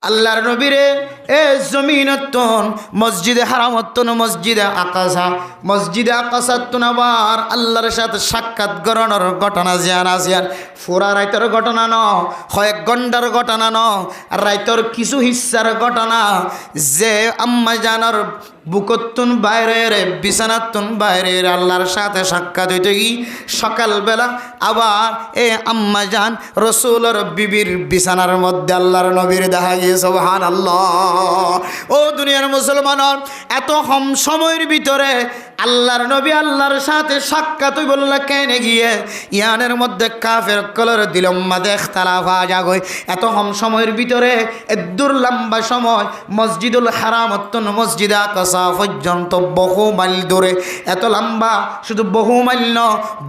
আল্লাহর নবীরে এ জমিনতন মসজিদে হারামতন মসজিদে আকাশাতন আবার আল্লাহর সাথে সাক্ষাৎ করানোর ঘটনা জিয়ান আসিয়ান ফুরা রাইতর ঘটনা ন কয়েক ঘন্টার ঘটনা ন রাইতর কিছু হিস্সার ঘটনা যে আম্মা জানার বুকতুন বাইরে বিছানাতুন বাইরে আল্লাহর সাথে সাক্ষাৎ হইতে গি সকালবেলা আবার এ আম্মা জান রসুলের বিবির বিছানার মধ্যে আল্লাহর নবীর দেখা গিয়ে সুবহানাল্লাহ। ও দুনিয়ার মুসলমানর এত কম সময়ের ভিতরে আল্লাহর নবী আল্লাহর সাথে সাক্ষাৎ হই বললা কেনে গিয়ে ইয়ানের মধ্যে কাফের কলর দিলম মাদে ইখতিলাফ জাগই এত কম সময়ের ভিতরে এদুর লম্বা সময় মসজিদুল হারামতন মসজিদে আকসা পর্যন্ত বহু মাইল দূরে এত লম্বা শুধু বহু মাইল ন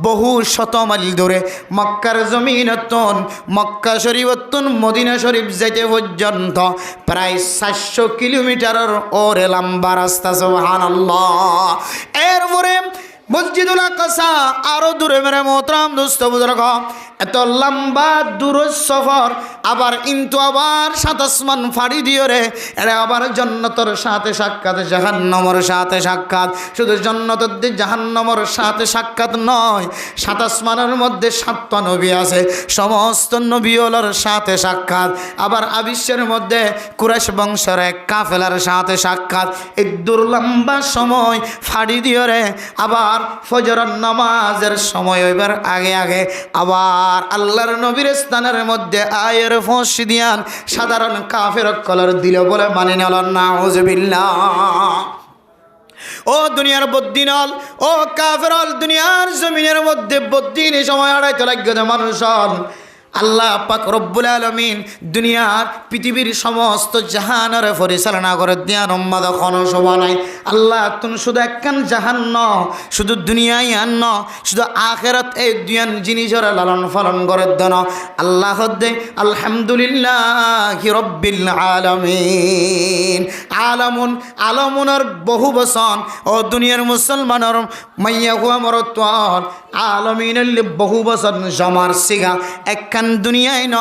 বহু শত মাইল দূরে মক্কার জমিনতন মক্কা শরীফতন মদিনা শরীফ যেতে পর্যন্ত প্রায় 700 কিলোমিটারের ওরে লম্বা রাস্তা সুবহানাল্লাহ। এরপরে মসজিদুল আকসা আরো দূরে মেরে মোহতরম দোস্ত বুজুর্গ এত লম্বা দূর সফর আবার কিন্তু আবার সাত আসমান ফাড়ি দিয়ে রে এরা আবার জন্নতর সাথে সাক্ষাৎ জাহান্নামের সাথে সাক্ষাৎ শুধু জন্নতের জাহান্নামের সাথে সাক্ষাৎ নয় সাত আসমানের মধ্যে 7টা নবী আছে সমস্ত নবীওয়ালার সাথে সাক্ষাৎ আবার আবিশ্বের মধ্যে কুরাইশ বংশের এক কাফেলার সাথে সাক্ষাৎ এই দূর লম্বা সময় ফাড়ি দিয়ে রে আবার ফজরের নামাজের সময় হইবার আগে আগে আবার আল্লাহর নবীর স্থানের মধ্যে আয়ের ফস দিয়ান সাধারণ কাফের কলর দিল বলে মানে নিল নাউজুবিল্লাহ। ও দুনিয়ার বদ্দিনল ও কাফেরল দুনিয়ার জমিনের মধ্যে বদ্দিন সময় আড়াইতে লাগবে মানুষ আল্লাহ পাক রব্বুল আলামিন দুনিয়ার পৃথিবীর সমস্ত জাহানের পরিচালনা করে দিয়ান উম্মাদ কোন শোভা নাই আল্লাহ তুমি শুধু একখান জাহান ন শুধু দুনিয়ায় আন শুধু আখিরাত এই দুনিয়ার জিনিসের লালন পালন করে দেন আল্লাহ দে আলহামদুলিল্লাহি রব্বিল আলামিন আলামুনের বহু বচন ও দুনিয়ার মুসলমানের মাইয়া হুয়া মরত্বর আলামিনের বহু বচন জমার সিগা একখান দুনিয়ায় ন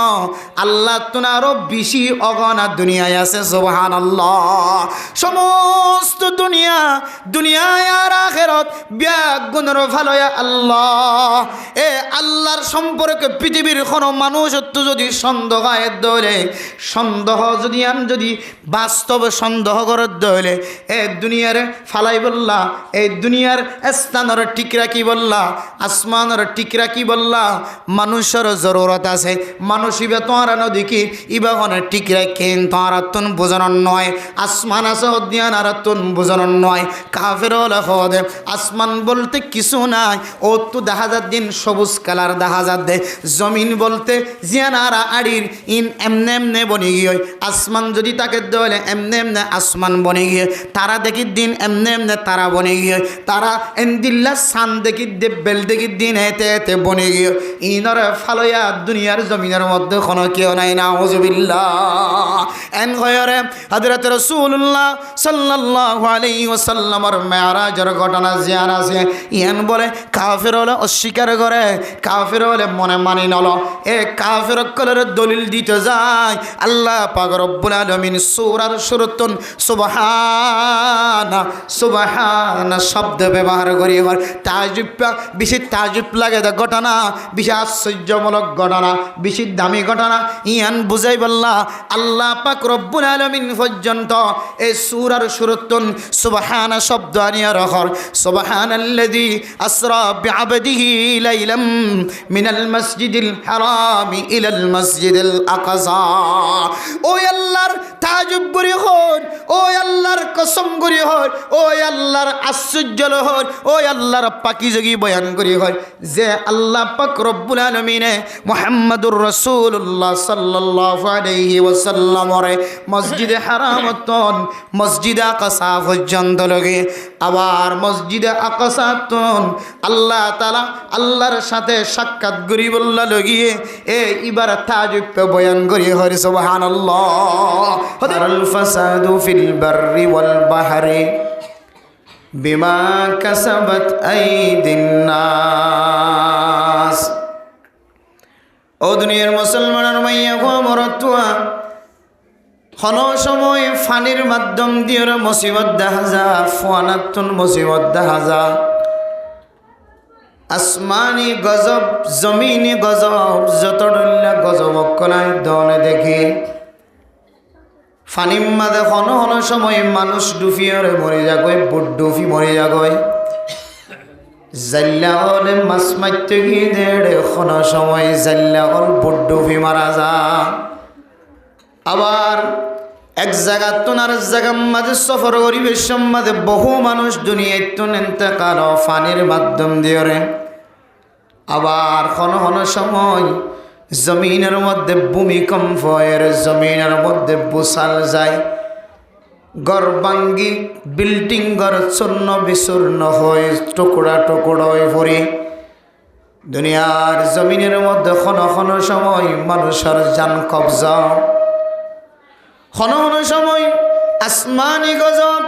আল্লাহ তুনারও বেশি অগণা দুনিয়ায় আছে সুবহানাল্লাহ। সমস্ত দুনিয়ায় আর আখিরাত ব্যাগুণের ভালোয়া আল্লাহ এ আল্লাহর সম্পর্কে পৃথিবীর কোনো মানুষ যদি সন্দেহ দলে সন্দেহ যদি বাস্তব সন্দেহ করে দলে এ দুনিয়ার ফালাই বললা এই দুনিয়ার স্থানের টিকরা কি বললা আসমানের টিকরা কি বললা মানুষের জরুরত আছে মানুষই বে তোরা নদী কি ইবাগনে টিকরা কেন তোরা তুন বোঝানোর নয় আসমান আছে অধ্যয়ন আর তুন বোঝানোর নয় কাফের হলে আসমান বলতে কিছু নাই ও তো দেখা যার দিন সবুজ কালার দেখা যার দে জমিন বলতে জিয়ানারা আড়ির ইন এমনে এমনে বনে গিয়ে আসমান যদি তাকে দলে এমনে এমনে আসমান বনে গিয়ে তারা দেখি দিন এমনে এমনে তারা বনে গিয়ে তারা এন্দিল্লা সান দেখি দে বেল দেখি দিন এতে এতে বনে গিয়ে ইনরে ফালয়া দুনিয়ার জমিনের মধ্যে কোনো কেউ নাই নাউজুবিল্লাহ। এন গয়রে হযরত রাসূলুল্লাহ সাল্লাল্লাহু আলাইহি ওয়াসাল্লামের মেরাজের ঘটনা জিয়ার আছে ইয়ান বলে কাফের হলে অস্বীকার করে কাফের হলে মনে মানি নল এ কাফের কলের দলিল দিতে যায় আল্লাহ পাক রব্বুল আলামিন সূরার শুরুতুন সুবহানা শব্দ ব্যবহার করি তাজুব বেশি তাজুব লাগে ঘটনা বেশি আশ্চর্যমূলক ঘটনা বেশি দামি ঘটনা ইয়ান বুঝাই বললা আল্লাহ পাক রব্বুল আলামিন পর্যন্ত এই সূরার শুরুতুন সুবহানা শব্দ আনিয়া রাখর সুবহানাল্লাযী আসরা বিআবদিহি লাইলাম মিনাল মাসজিদিল হারামি ইলাল মাসজিদিল আকসা ও আল্লাহর তাজুব করি হন ও আল্লাহর কসম করি হন ও আল্লাহর আশ্চর্য হন ও আল্লাহর পাকিজাগি বয়ান করি হয় যে আল্লাহ পাক রব্বুল আলামিনে মুহাম্মাদুর রাসূলুল্লাহ সাল্লাল্লাহু আলাইহি ওয়াসাল্লামের মসজিদে হারামতন মসজিদে আকসা পর্যন্ত লগে আবার মসজিদে আকসাতন আল্লাহ তাআলা আল্লাহর সাথে সাক্ষাৎ করি বললা লগিয়ে এ ইবার তাজুব বয়ান করি হয় সুবহানাল্লাহ। হাদারাল ফাসাদু ফিল বাররি ওয়াল বাহরি বিমা কাসাবাত আইদিন নাস। ও দুনিয়ার মুসলমানের মাইয়া গো মরতুয়া কোনো সময় ফানির মাধ্যম দিয়ে মুসিবত দেখা যা ফুয়ানাতুন মুসিবত দেখা যা আসমানি গজব জমিনি গজব যত ডল্লা গজব কলাই দলে দেখি ফানির মাঝে কোনো কোনো সময় মানুষ ডুফিয়রে মরে যাগয় বুট ডুফি মরে যাগয় জাল্লা হলে মাছ মারতে গিয়ে দেড়ে কোনো সময় জাল্লা হল বুট ডুফি মারা যা আবার এক জায়গা তোনার জায়গার মাঝে সফর পরিবেশ মাঝে বহু মানুষ দুনিয়ায় তো ইন্তেকাল ফানির মাধ্যম দিয়ে আবার কোনো কোনো সময় জমিনের মধ্যে ভূমিকম্প এর জমিনের মধ্যে বুসাল যায় ঘর ভাঙ্গি বিল্ডিং ঘর চূর্ণ বিচূর্ণ হয়ে টুকরা টুকরা হয়ে পড়ে দুনিয়ার জমিনের মধ্যে কোনো কোনো সময় মানুষের জান কবজা কোনো কোনো সময় আসমানি গজব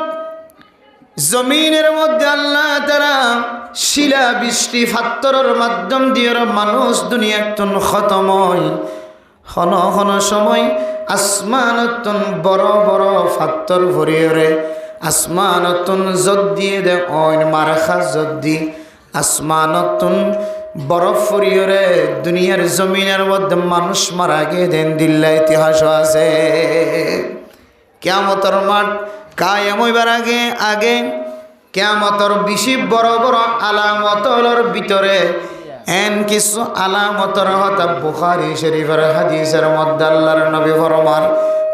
জমিনের মধ্যে আল্লাহ তারা শিলা বৃষ্টি ফাত্তরের মাধ্যম দিয়ে মানুষ দুনিয়াতন খতম হয় কোনো কোনো সময় আসমানতন বড় বড় ফাত্তর ভরিয়ে আসমানতন জদ দিয়ে দে অইন মারাখা জদ দি আসমানতন বরফ ফুরিয়ে দুনিয়ার জমিনের মধ্যে মানুষ মারা গিয়ে দেন দিল্লা ইতিহাস আছে কিয়ামতের মাঠ কায়েম হইবার আগে আগে কিয়ামতের বেশি বড় বড় আলামতর ভিতরে এন কিছু আলামতর হতা বুখারী শরীফের হাদিসের মধ্যে আল্লাহর নবী ফরমান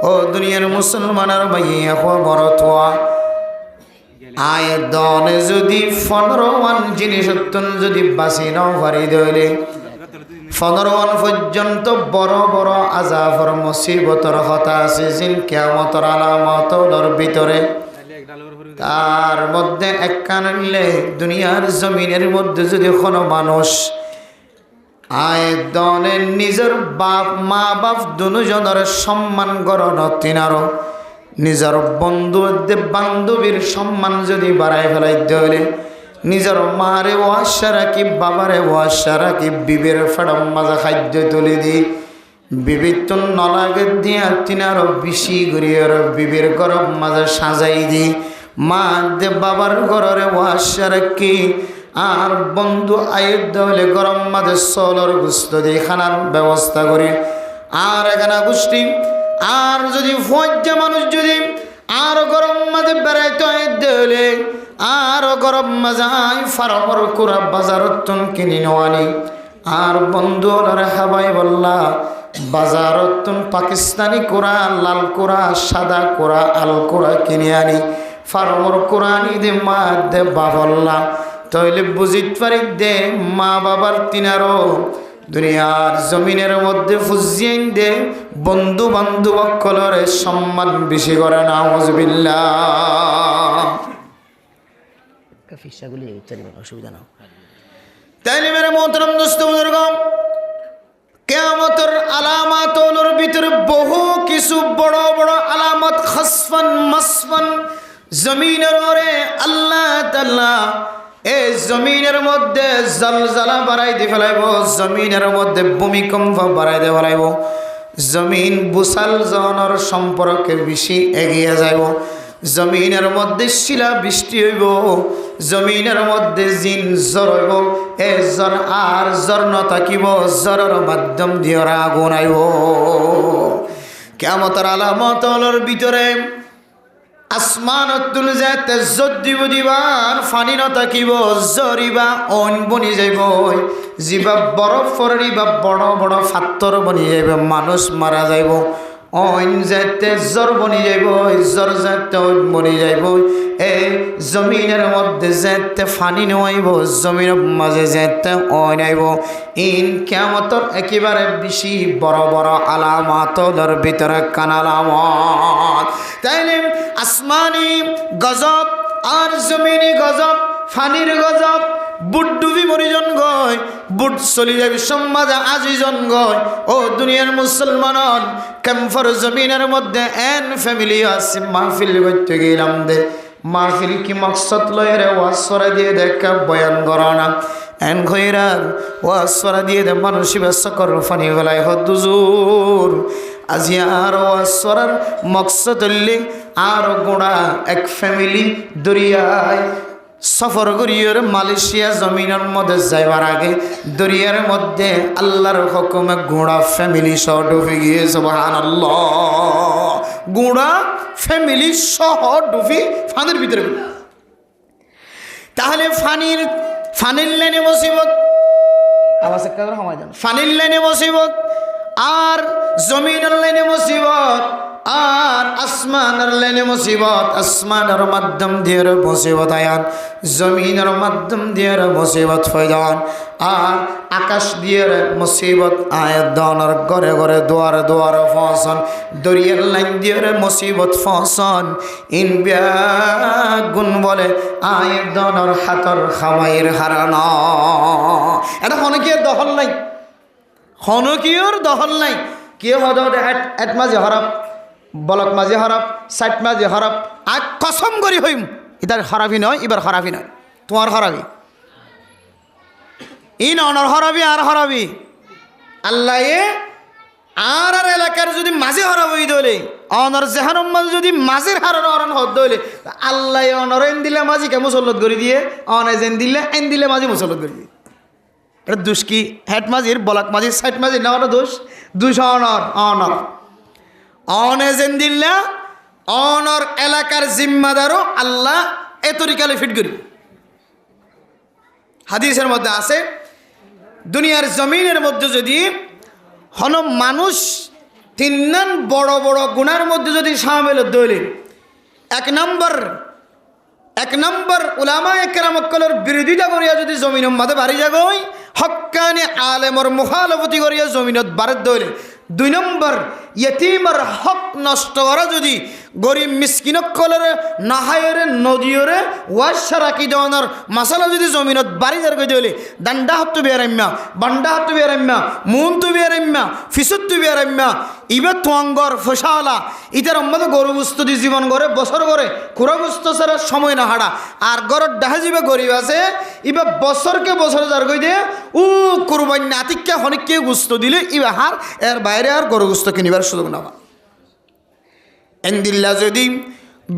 ও দুনিয়ার মুসলমানের ভাইয়া খবর তোয়া আয় দনে যদি 15 জিনিস যদি বাঁচি নাও পারি দইলে 15 পর্যন্ত বড় বড় আযাবর মুসিবতর কথা আছে জিন কিয়ামতের আলামতর ভিতরে তার মধ্যে একখান নিলে দুনিয়ার জমিনের মধ্যে যদি কোনো মানুষ আয় দনে নিজের বাপ মা বাপ দুজনের সম্মান করন তিনারও নিজের বন্ধু বান্ধবীর সম্মান যদি বাড়াই ফেলাই দিলে নিজের মারে ওয়াসা রাখি বাবারে ওয়াসা রাখি বিবের ফেড়ম মাজা খাদ্য তুলে দি বিবির তো নলাগে দিয়া তিনারও বেশি ঘুরিয়ে বিবের গরম মাজা সাজাই দি মা দে বাবার ঘরে ওয়াসা রাখি আর বন্ধু আয়ের দলে গরম মাঝে সলর গুস্ত দিয়ে খানার ব্যবস্থা করি আর এখানে গোষ্ঠী আর যদি ফজ্জা মানুষ যদি আর গরম মাঝে বেড়াইতে আয়ের দলে আর গরম মাজায় ফারমর কুড়া বাজারত কিনি নেওয়ানি আর বন্ধু ওনারা হাবাই বললা বাজারত পাকিস্তানি কোরা লাল কোরা সাদা কোরা আল কোরা কিনে আনি ফারমর কোরআনি দে মা দে বাবল্লা তাইলে বুঝিত পারি দে মা বাবার তিনারও দুনিয়ার জমিনের মধ্যে ফুজিয়েন দে বন্ধু বান্ধব কলরে সম্মান বেশি করে না নাউজুবিল্লাহ কাফিসাগুলি অসুবিধা না তাইলে মেরে মোহতরম দোস্ত বুজুর্গ কিয়ামতের আলামাতর ভিতরে বহু কিছু বড় বড় আলামত খাসফান মাসফান জমিনের ওরে আল্লাহ তাআলা এই জমিনের মধ্যে জলজলা বাড়াই দিয়ে ফেলাইব জমিনের মধ্যে ভূমিকম্প বাড়াই দিয়ে ফেলাইব জমিন বুসাল জনের সম্পর্কে বেশি এগিয়ে যাইব জমিনের মধ্যে শিলা বৃষ্টি হইব জমিনের মধ্যে জিন জ্বর হইব এ জ্বর আর জ্বর নথাকিব জ্বরের মাধ্যম দিয়ে আগুন আইব কিয়ামতের আলামতর ভিতরে আসমানতুল যাতে যদিব দিবার ফানি নথাকিব জরিবা অন বনি যাইব জিবা বরফ ফরিবা বড় বড় ফাত্তর বনি যাইব মানুষ মারা যাইব অন যাতে জ্বর বনি যাইব জ্বর যাতে বনি যাইব এই জমিনের মধ্যে যাতে ফানি নইব জমিনের মাঝে যাতে অন আইব ইন কিয়ামতের একেবারে বেশি বড় বড় আলামাতর ভিতরে কানালামত তাইলে আসমানি গজব আর জমিনি গজব ফানির গজব বুট ডুবি মরিজন গয় বুট চলি যাবি সমাজে আজিজন গয় ও দুনিয়ার মুসলমান ক্যাম্পর জমিনের মধ্যে এন ফ্যামিলি আছে মাহফিল করতে গেলাম দে মাহফিল কি মকসদ লয়ের ওয়াজ করে দিয়ে দেখা বয়ান করা না এন খৈরার ওয়াসরা দিয়ে দে মানুষ বেসকর ফানি গলায় হদুজুর আজিয়ার ওয়াসরার মকসদ হইলে আর গোড়া এক ফ্যামিলি দরিয়ায় সফর করিয়ার মালয়েশিয়া জমিনের মধ্যে যাইবার আগে দরিয়ার মধ্যে আল্লাহর হুকুমে গোড়া ফ্যামিলি সহ ডুবে গিয়ে সুবহানাল্লাহ গোড়া ফ্যামিলি সহ ডুবে ফানের ভিতরে। তাহলে ফানির লাইনে মুসিবত আওয়াজ একটা করে সময় দেন। ফানির লাইনে মুসিবত আর জমিনের লাইনে মুসিবত আর আসমানের লাইনে মুসিবত। আসমানের মাধ্যম দিয়ে মুসিবত আয়ান, জমিনের মাধ্যম দিয়ে মুসিবত ফয়দান, আর আকাশ দিয়ে মুসিবত আয়াত দানার ঘরে ঘরে দুয়ারে দুয়ারে ফসন, দরিয়ার লাইন দিয়ে মুসিবত ফসন। ইন গুণ বলে আয়াত দানার হাতর খামাইয়ের হারানো। এটা হনকির দখল নাই, হনকিয়র দখল নাই। কেউ হতে এট মাঝে হরফ বলক মাঝে হরফ সাইট মাঝে হরফ আর কসম করি হইম এটার হরাবি নয়, এবার হরাবি নয়, তোমার হরাবি ইন অনর হরাবি আর হরাবি আল্লাহ আর আর এলাকার যদি মাঝে হরাব হই দলে অনর জেহানুম্মান যদি মাঝের হারানো হরণ হদ দলে আল্লাহ অনর এন দিলে মাঝিকে মুসল্লত করে দিয়ে অনে যেন দিলে এন দিলে মাঝি মুসল্লত করে দিয়ে। এটা দোষ কি? হেড মাঝির বলক মাঝির সাইট মাঝির না দোষ দুশ অনর অনর অনেজেন দিল্লা অনর এলাকার জিম্মাদারও আল্লাহ এ তরিকালে ফিট করি। হাদিসের মধ্যে আছে দুনিয়ার জমিনের মধ্যে যদি হন মানুষ তিন বড় বড় গুণার মধ্যে যদি সামিল দইলে এক নম্বর উলামায়ে কেরামকলের বিরোধিতা করিয়া যদি জমিনের মধ্যে বাড়ি যাগই হক্কানি আলেমর মুখালফতি করিয়া জমিনত বাড়িত দইলে। 2 নম্বর ইয়তিমর হক নষ্ট করা যদি গরিব মিসকিনকলের নাহায়রে নদীয়রে ওয়াশা রাখি দেওয়ানোর মশালা যদি জমিনত বাড়ি যার করে দিলে ডান্ডা হাত তো বেয়ারাম্যা বান্ডা হাত তো বেয়ারাম্যা মুন তো বেয়ারাম্যা ফিসুত তো বেয়ারাম্যা ইবে তোয়াঙ্গর ফসালা ইতার আমাদের গরু গুস্ত দি জীবন করে বছর করে খুরা গুস্ত ছাড়া সময় না হাড়া আর গরর দেখা যাবে গরিব আছে ইবে বছরকে বছর যার কই দিয়ে ও কুরবান নাতিককে হনিককে গুস্ত দিলে ইবে হার এর বাইরে আর গরু গুস্ত কিনিবার সুযোগ না। এন্দিল্লা যদি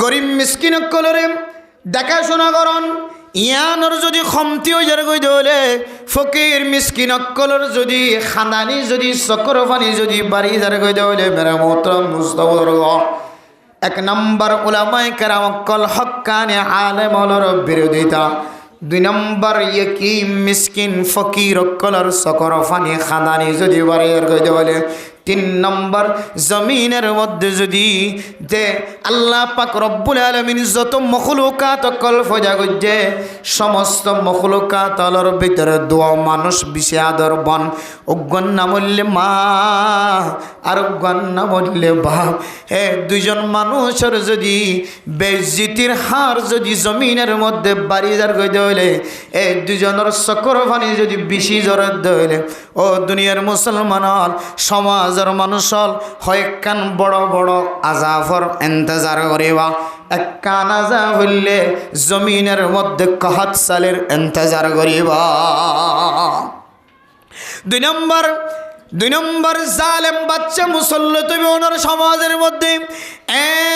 গরিব মিসকিন কলরে দেখাশোনা করন ইয়ানোর যদি খমতি হয়ে যার গই দলে ফকির মিসকিন কলর যদি খানানি যদি চক্র ফানি যদি বাড়ি যার গই দলে মেরা মোহতরম মুস্তাফর 1 নম্বর উলামায়ে কেরামকল হক্কানে আলেমলর বিরোধিতা। 2 নম্বর ইয়কিম মিসকিন ফকির কলর চক্র ফানি খানানি যদি বাড়ি যার গই দলে। 3 নম্বর জমিনের মধ্যে যদি যে আল্লাহ পাক রব্বুল আলামিন যত মখলুকাত কল্প জাগজে সমস্ত মখলুকাতর ভিতরে দোয়া মানুষ বেশি আদর বন অজ্ঞান নামল্যে মা আর অজ্ঞান নামল্যে বাপ। হে দুইজন মানুষের যদি বেজ্জিতির হার যদি জমিনের মধ্যে বাড়ি যার গই দইলে এই দুজনের চক্র ফানি যদি বেশি জোরের দইলে ও দুনিয়ার মুসলমান সমাজ মানুষ হয় কান বড় বড় আজাফর এন্তজার করিবা এক কান আজাব হইলে জমিনের মধ্যে কহাত সালের এন্তজার করিবা। 2 নম্বর জালেম বাচ্চা মুসল্লত ওনার সমাজের মধ্যে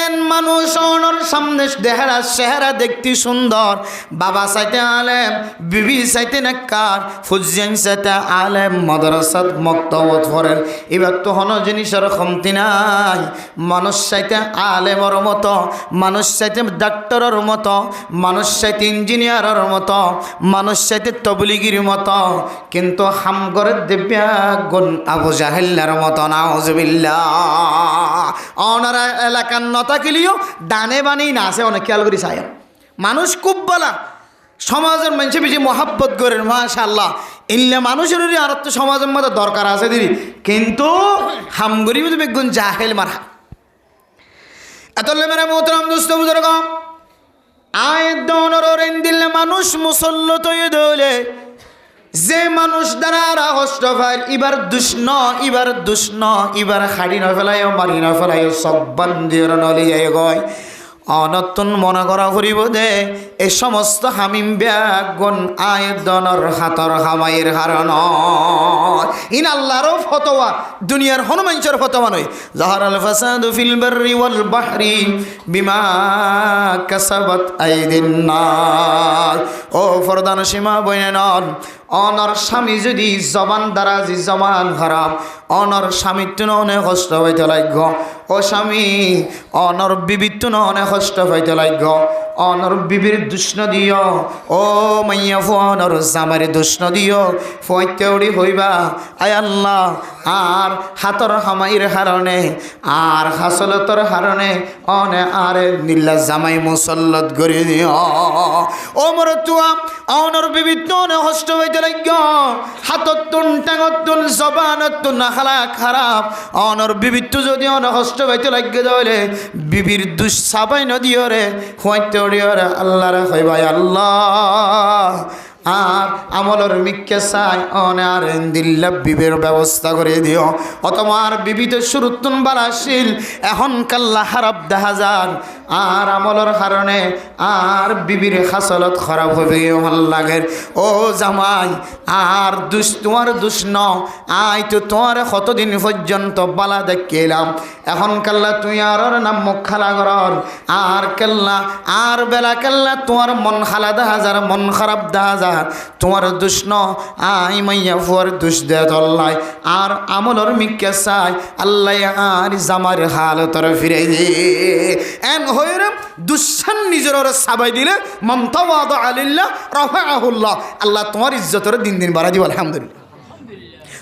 এন মানুষ ওনার সামনে দেহরা চেহারা দেখতে সুন্দর বাবা চাইতে আলেম বিবি চাইতে নেককার ফুজিয়ান চাইতে আলেম মাদ্রাসাত মক্তবত পড়েন এবার তো হন জিনিসের কমতি নাই। মানুষ চাইতে আলেমর মতো মানুষ চাইতে ডাক্তারের মতো মানুষ চাইতে ইঞ্জিনিয়ারের মতো মানুষ চাইতে তবলিগির মতো কিন্তু হামগরের দেব্যা গুণ আবু জাহেল্লার মতো নাউজুবিল্লাহ। ওনারা এলাকার নতা কিলিও ডানে বানেই না আছে অনেক খেয়াল করি চায় মানুষ খুব বলা সমাজের মানুষে বেশি মহাব্বত করেন মাশাআল্লাহ ইল্লা মানুষের আর তো সমাজের মধ্যে দরকার আছে দিদি কিন্তু হামগরি বেগুন জাহেল মারা এতলে মেরা মোহতরম দোস্ত বুজুর্গ আয়াত দনর দিলে মানুষ মুসল্লত হয়ে দলে যে মানুষ দ্বারা কষ্ট পায় এবার দুষ্ণ এবার খাড়ি না ফেলায় মারি না ফেলায় সব বান্দির নলি যায় গয় অনতুন মনে করা ফুরিব দে এই সমস্ত হামিম ব্যাগুন আয়দনর হাতর হামাইয়ের হারণ ইন আল্লাহরও ফতোয়া দুনিয়ার হনুমানচর ফতোয়া নয় জাহারাল ফাসাদু ফিল বাররি ওয়াল বাহরি বিমা কাসাবাত আইদিন নাস ও ফরদান সীমা বইনেন অনর স্বামী যদি জবান দ্বারা যে জবান খারাপ অনর স্বামীর তো অনেক কষ্ট হইতে লাগ্য ও স্বামী অনর বিবির তো অনেক কষ্ট হইতে লাগ্য অনর বিবির দুষ্ণ দিও ও মাইয়া ফোনর জামার দুষ্ণ দিও ফৈতেউড়ি হইবা আয় আল্লাহ আর হাতর হামাইর হারণে আর হাসলতর হারণে অনে আরে নীলা জামাই মুসল্লত করে দিও ও মর তুয়া অনর বিবির তো অনেক কষ্ট হইতে লাগ্য হাতত তুন টাঙত তুন জবানত তুন নাখালা খারাপ অনর বিবির তো যদি অনেক কষ্ট হইতে লাগে তাহলে বিবির দুষ সাবাই নদিও রে হইতে ওরে আল্লাহ রে হইবাই আল্লাহ আর আমলর মিক্কে চাই অনে আর দিল্লা বিবের ব্যবস্থা করে দিও ও তোমার বিবিত সুরুত্তুন বালাশীল এখন কাল্লা খারাপ দেখা যান আর আমলর কারণে আর বিবির খাসলত খারাপ হবে ভাল লাগে ও জামাই আর দুষ তোমার দুষ ন আই তো তোমার কতদিন পর্যন্ত বালা দেখিলাম এখন কাল্লা তুই আর নাম মুখ খালা করর আর কাল্লা আর বেলা কাল্লা তোমার মন খালা দেখা যার মন খারাপ দেখা যার তোমার দুষ ন আই মাইয়া ফুয়ার দুষ দে তল্লাই আর আমলর মিক্কে চাই আল্লাহ আর জামার হালতর ফিরে দিয়ে এন হইরে দুঃসান নিজের সাবাই দিলে মমতাওয়াদ আলিল্লাহ রাফাআহুল্লাহ আল্লাহ তোমার ইজ্জতর দিন দিন বাড়া দিব আলহামদুলিল্লাহ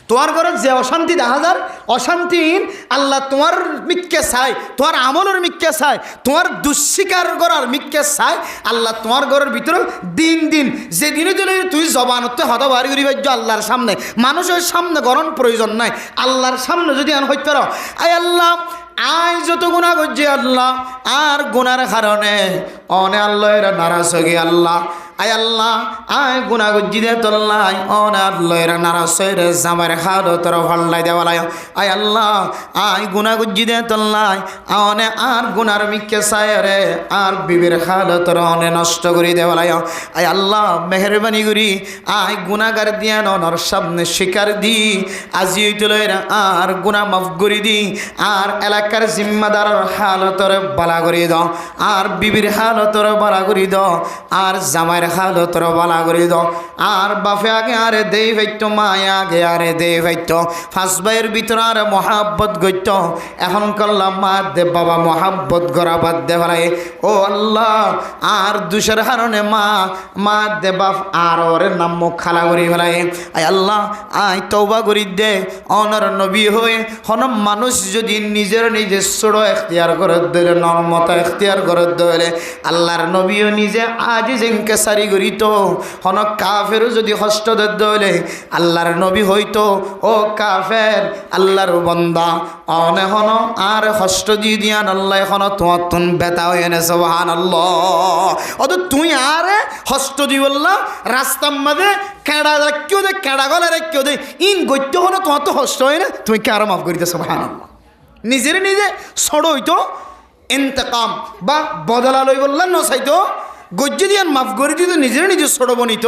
তোমার ঘরের যে অশান্তি দেখা যার অশান্তি আল্লাহ তোমার মিক্কে চাই তোমার আমলের মিক্কে চাই তোমার দুঃস্বীকার করার মিক্কে চাই আল্লাহ তোমার ঘরের ভিতরে দিন দিন যেদিনে দিলে তুই জবানতে হতা বাড়ি করি ভাজ্য আল্লাহর সামনে মানুষের সামনে গরম প্রয়োজন নাই আল্লাহর সামনে যদি আন হইতে পারো আয় আল্লাহ আই যত গুণা করছি আল্লাহ আর গুনার কারণে অনে আল্লাহ এরা নারাজ হয়ে আল্লাহ আয় আল্লাহ আয় গুণা গজ্জি দে তোল্লাই অনে আল্লাহ এরা নারাজ হয়ে রে জামার খাদ তোর ভাল্লাই দেওয়ালাই আয় আল্লাহ আয় গুণা গজ্জি দে তোল্লাই অনে আর গুনার মিক্কে চায় রে আর বিবির খাদ তোর অনে নষ্ট করে দেওয়ালাই আয় আল্লাহ মেহরবানি করি আয় গুণাগার দিয়া নর সামনে শিকার দি আজি হইতে লইরা আর গুণা মাফ করি দি আর এলাকার জিম্মাদার হালতর বালা করি দাও আর বিবির হালতর বালা করি দাও আর জামাইয়ের হালতর বালা করি দাও আর বাপে আগে আরে দেই ভাইত মায় আগে আরে দেই ভাইত ফাঁস ভাইয়ের ভিতরে আর মহাব্বত গইত এখন করলাম মা দে বাবা মহাব্বত গড়া বাদ দে ভাই ও আল্লাহ আর দুষের হারণে মা দে বাপ আর ওরে নাম মুখ খালা করি ফেলাই আয় আল্লাহ আয় তওবা করি দে অনর নবী হয়ে হন মানুষ যদি নিজের নিজে ছোড়ো এখতিয়ার করে দিলে নর্মতা এখতিয়ার করে দিলে আল্লাহর নবীও নিজে আজ যেনকে সারি করিত হন কাফেরও যদি কষ্ট দিলে আল্লাহর নবী হইতো ও কাফের আল্লাহর বন্দা অনে হন আর কষ্ট দিয়ে দিয়ান আল্লাহ এখন তোমার তুন বেতা হয়ে এনে সুবহানাল্লাহ অত তুই আরে কষ্ট দি বললা রাস্তার মাঝে কেডা রাখিও দে কেডা গলা রাখিও দে ইন গত্য হনো তোমার তো কষ্ট হয় না তুমি কে আরো মাফ করিতে সুবহানাল্লাহ নিজের নিজে ছড় হইতো ইন্তেকাম বা বদলা লই বললেন ন চাইতো গজ্জি দিয়ান মাফ করে দিত নিজের নিজে ছোট বনিত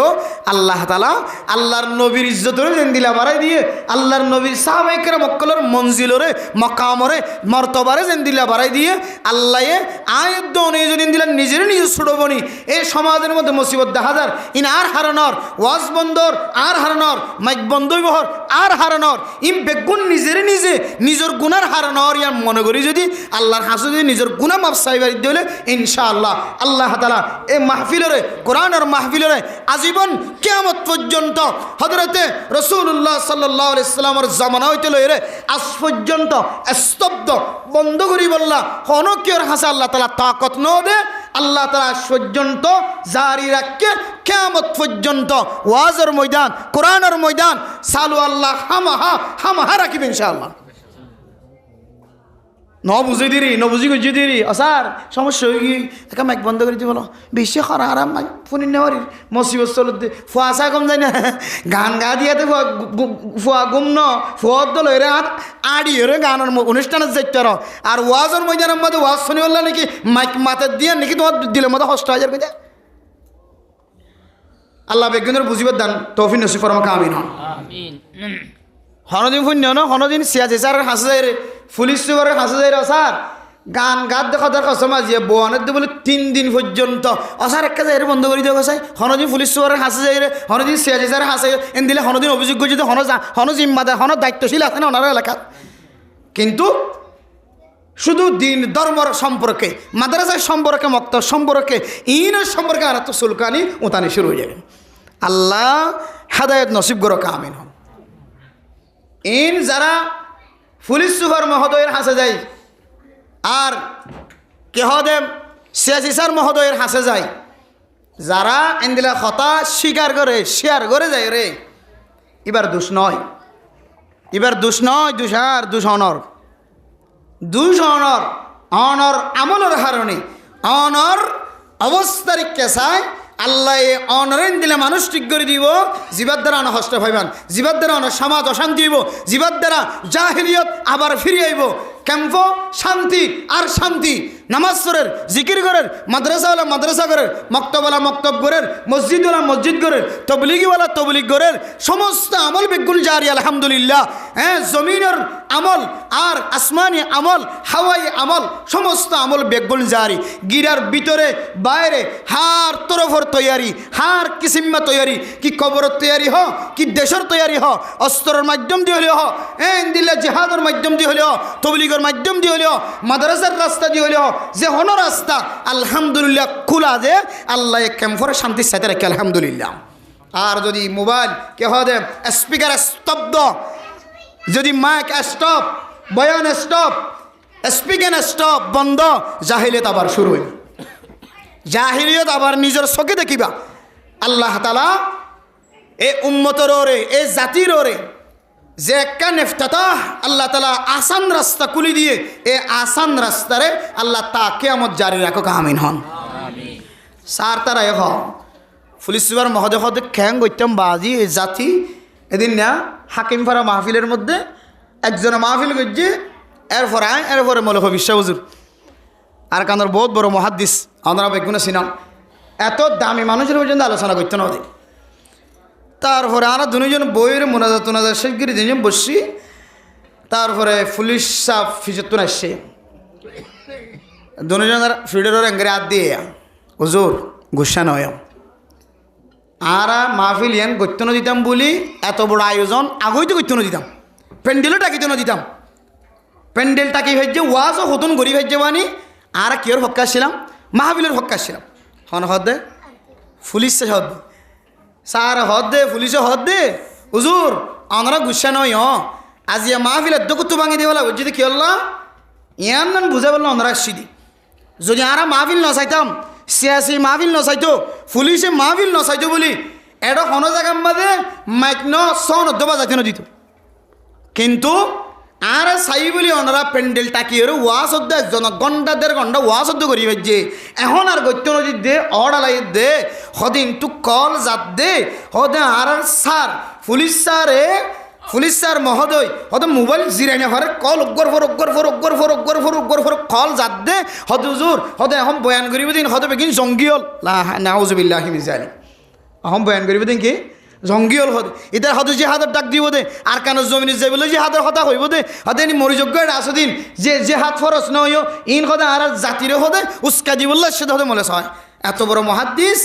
আল্লাহ তালা আল্লাহর নবীর ইজ্জতরে যেন দিলা বাড়াই দিয়ে আল্লাহর নবীর সাহাবায়ে মক্কলের মঞ্জিলরে মকামরে মর্তবারে যেন দিলা বাড়াই দিয়ে আল্লাহে আয়াত অনুযায়ী যেন দিলেন নিজের নিজে ছোট বনি এই সমাজের মধ্যে মুসিবত দেখা যার ইন আর হারানোর ওয়াজ বন্দর আর হারানোর মাইক বন্ধই বহর আর হারানোর ইম বেগুন নিজের নিজে নিজের গুনার হারানোর ইয়ার মনে করি যদি আল্লাহর হাসু যদি নিজের গুনাহ মাফ চাইবার দিলে ইনশাআল্লাহ আল্লাহ তাআলা এই মাহফিলরে কোরআনের মাহফিলরে আজীবন কিয়ামত পর্যন্ত হযরতে রাসূলুল্লাহ সাল্লাল্লাহু আলাইহি সাল্লামের জামানা হইতে লইরে আজ পর্যন্ত স্তব্ধ বন্ধ করি বললা কোন কিয়র হাসা আল্লাহ তাআলা তাকত ন দে আল্লাহ তাআলা আজ পর্যন্ত জারি রাখকে কিয়ামত পর্যন্ত ওয়াজের ময়দান কোরআনের ময়দান চালু আল্লাহ হামাহা রাখিব ইনশাআল্লাহ বুঝি দিরি বুঝি গুজি দিরি স্যার সমস্যা হয়ে গিয়ে একা মাইক বন্ধ করে দিয়ে বলো বেশি খরা আরাম মাইক ফোনে নেওয়ারি মসিবত চলত দে ফুয়াশা কম যায় না গান গা দিয়াতে ফুয়া গুম ন ফুয়ার দল এরে আড়ি এরে গানের অনুষ্ঠানের যাইতে আর ওয়াজের ময়দানের মধ্যে ওয়াজ শুনি বললো নাকি মাইক মাথার দিয়ে নাকি তোমার দিলের মধ্যে হষ্ট হাজার কেটে আল্লাহ বেগুনের বুঝিবার দান তৌফিক নসিব ফরমাকে আমিন হন হনদিন শূন্য ন হনদিন সিয়াছি স্যার হাসে যায় রে পুলিশ সুপারের হাসে যায় রে স্যার গান গাত দেখা তার কসম আজিয়ে বোয়ানের দিয়ে বলে 3 দিন পর্যন্ত অসার একটা যায় বন্ধ করে দিয়ে গেছে হনদিন পুলিশ সুপারের হাসে যায় রে হনদিন সিয়াছি স্যার হাসে এন দিলে হনদিন অভিযোগ যদি হন জিম্মাদার হন দায়িত্বশীল আছে না ওনার এলাকার কিন্তু শুধু দিন ধর্মর সম্পর্কে মাদ্রাসার সম্পর্কে মক্তব সম্পর্কে ইনের সম্পর্কে আর তো সুলকানি উতানি শুরু হয়ে যাবে আল্লাহ হেদায়েত নসিব করো আমিন হন ইন যারা পুলিশ সুপার মহোদয়ের হাসে যায় আর কেহদেব সিয়াসি স্যার মহোদয়ের হাসে যায় যারা এনদিলা কথা স্বীকার করে শেয়ার করে যায় রে এবার দোষ নয় দোষ অনর দুষ অনর অনর আমলের হারণে অনর অবস্থার কেসায় আল্লাহ অনরেন দিলে মানুষ ঠিক করে দিব জীবার দ্বারা অন হস্ত ভাইবান জীবার দ্বারা অন সমাজ অশান্তি হইব জীবার দ্বারা জাহিলিয়ত আবার ফিরে আইব ক্যাম্প শান্তি আর শান্তি নামাজ পড়ের জিকির করের মাদ্রাসাওয়ালা মাদ্রাসা করের মক্তবওয়ালা মক্তব করের মসজিদওয়ালা মসজিদ করের তবলিগিওয়ালা তবলিগ করের সমস্ত আমল বেগুন জারি আলহামদুলিল্লাহ হ্যাঁ জমিনের আমল আর আসমানি আমল হাওয়াই আমল সমস্ত আমল বেগুন জারি গিরার ভিতরে বাইরে হার তরফর তৈয়ারি হার কিসিম্মা তৈয়ারি কি কবরের তৈয়ারি হ কি দেশের তৈয়ারি হ অস্ত্রের মাধ্যম দিয়ে হলেও হ দিল্লা জিহাদের মাধ্যম দিয়ে হলেও তবলিগের মাধ্যম দিয়ে হলেও মাদ্রাসার রাস্তা দিয়ে হলেও যে হন রাস্তা আলহামদুলিল্লাহ খোলা যে আল্লাহ ক্যাম্পরে শান্তির সাথে রাখে আলহামদুলিল্লাহ আর যদি মোবাইল কে হবে স্পিকার স্তব্ধ যদি মাইক স্টপ বয়ান স্টপ স্পিকার স্টপ বন্ধ জাহিলিয়ত আবার শুরু হইল জাহিলিয়ত আবার নিজের চোখে দেখিবা আল্লাহ তাআলা এ উম্মতের ওরে এ জাতির ওরে যে একটা নেফতাহ আল্লাহ তাআলা আসান রাস্তা খুলি দিয়ে এ আসান রাস্তারে আল্লাহ তা কিয়ামত জারি রাখো আমিন হন আমিন স্যার তারা এহ পুলিশ সুপার মহোদয় হতে খ্যাং করতাম বাজি এই জাতি এদিন না হাকিমপাড়া মাহফিলের মধ্যে একজনে মাহফিল করছে এরপরে মৌলভ বিশ্ব হুজুর আর কান্দর বহুত বড় মহাদ্দিস আমরা বেগুনা সিনাম এত দামি মানুষের পর্যন্ত আলোচনা করতে না ওদের তারপরে আমরা দুজন বইয়ের মোনাজাত শেষ করে দুজন বসছি তারপরে পুলিশ সাহ ফিজতুন আসছে দুজনের ফিডের এঙ্গরে হাত দিয়ে হুজুর গুসা নয় আর মাহফিল ইয়ান করতে না দিতাম বলি এত বড় আয়োজন আগেই তো করতে না দিতাম প্যান্ডেলও টাকিতে না দিতাম প্যান্ডেল টাকি হয়েছে ওয়াজও হতুন গরিব হয়েছে বানি আর কিয়র হক্কা ছিলাম মাহফিলের হক্কা ছিলাম হন হদ দে পুলিশ হদ দে স্যার হদ দে পুলিশে হদ দে হুজুর আমরা গুসা নয় আজি মাহফিলের দকুতু ভাঙি দিয়ে বলা যদি কি হল্লা ইয়ান নান বুঝে বললো আমরা আসছি দি যদি আরা মাহফিল নচাইতাম সিয়াসি মাহফিল নচাইতো পুলিশে মাহফিল নচাইতো বলি এটা কোনো জায়গার মধ্যে মাইক ন সন অধ্যবা যাইতে দিত কিন্তু আর চাই বলি ওনারা প্যান্ডেল টাকি ওয়াশ অধ্য একজন ঘন্টা 1.5 ঘন্টা ওয়াশ অধ্য করি যে এখন আর গত্য নদীর দে অড়ালাই দে সদিন তু কল জাত দে হদে আর স্যার পুলিশ স্যার মহোদয় হয়তো মোবাইল জিরাই না হরে কল অগ্গর কল জাত দে হদ হুজুর হদে এখন বয়ান করিব দিন হয়তো বেগিন জঙ্গি হল নাউজুবিল্লাহি মিন জালিক এখন বয়ান করিব দিন কি জঙ্গি হল হদে এটা হয়তো জিহাদের ডাক দিব দে আর কেন জমিনে যাই বলে জিহাদের কথা কইব দে হদে মরিযোগ্য এটা আছে দিন যে জেহাদ ফরজ নয় ইন হদে আর জাতিরে হদে উস্কা দিবল্লা সে হদে মনে হয় এত বড় মহাদ্দিস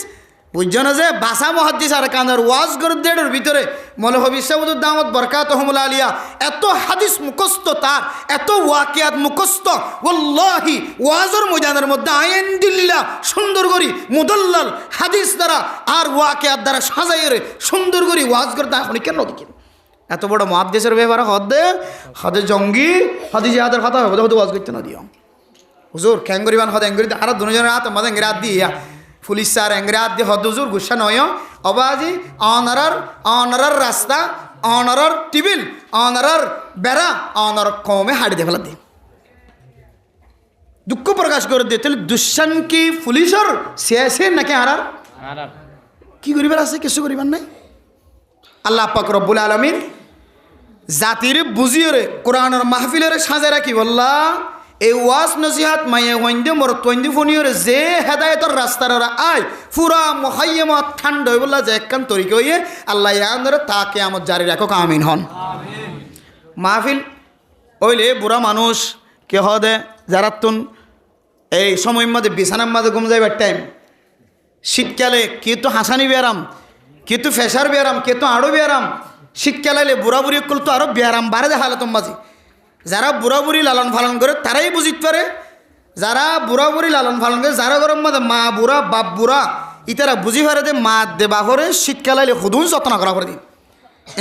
বুঝছ না যে বাসা মহাদ্দিস আর কানার ওয়াজ করে দেড়ের ভিতরে মৌলভী সাউদুদ দামত বরকাতুহুমুল আলিয়া এত হাদিস মুখস্থ তার এত ওয়াকিয়াত মুখস্থ ওয়াল্লাহি ওয়াজের ময়দানের মধ্যে আইন দিল্লা সুন্দর করি মুদল্লাল হাদিস দ্বারা আর ওয়াকিয়াত দ্বারা সাজাইরে সুন্দর করি ওয়াজ করতে এখন কেন দেখি এত বড় মহাদ্দিসের ব্যাপারে হদে জঙ্গি হদি জিহাদের কথা হবে হদে ওয়াজ করতে না দিও হুজুর খ্যাং করিবান হদে এঙ্গরি আর দুজনের হাত আমাদের এঙ্গরে হাত দিয়া পুলিশ স্যার এঙ্গরে হাত দিয়ে হদ হুজুর গুসা নয় অবাজি অনারার রাস্তা অনারার টিবিল অনারার বেড়া অনার কমে হাড়ি দিয়ে ফেলা দিই দুঃখ প্রকাশ করে দিয়ে তাহলে দুঃশান কি পুলিশের সিয়াসি নাকি আর কি করিবার আছে? কিছু করিবার নাই। আল্লাহ পাক রব্বুল আলামিন জাতির বুঝিয়ে কোরআনের মাহফিলের সাজে রাখি বললা এই ওয়াজ নসিহাত মাইয়া ওয়াইন্দে মর তৈন্দি ফোনিয়র যে হেদায়তর রাস্তার আয় পুরা মহাইয়ামত ঠান্ডা হয়ে বললা যে একখান তরিকে হইয়ে আল্লাহ ইয়ান্দরে তাকে আমার জারি রাখো আমিন হন। মাহফিল ওইলে বুড়া মানুষ কে হদে যারা তুন এই সময় মধ্যে বিছানার মাঝে ঘুম যাইবার টাইম, শীতকালে কে তো হাসানি বেয়ারাম, কে তো ফেসার বেয়ারাম, কে তো আরও বেয়ারাম, শীতকালে বুড়া বুড়ি করল তো আরও বেয়ারাম বাড়ে দেখা হালতম বাজি। যারা বুড়া বুড়ি লালন পালন করে তারাই বুঝিতে পারে, যারা বুড়া বুড়ি লালন পালন করে যারা গরম মধ্যে মা বুড়া বাপ বুড়া ইতারা বুঝি পারে যে মা দেবা করে শীতকালে খুদুন যত্ন করা করে দিন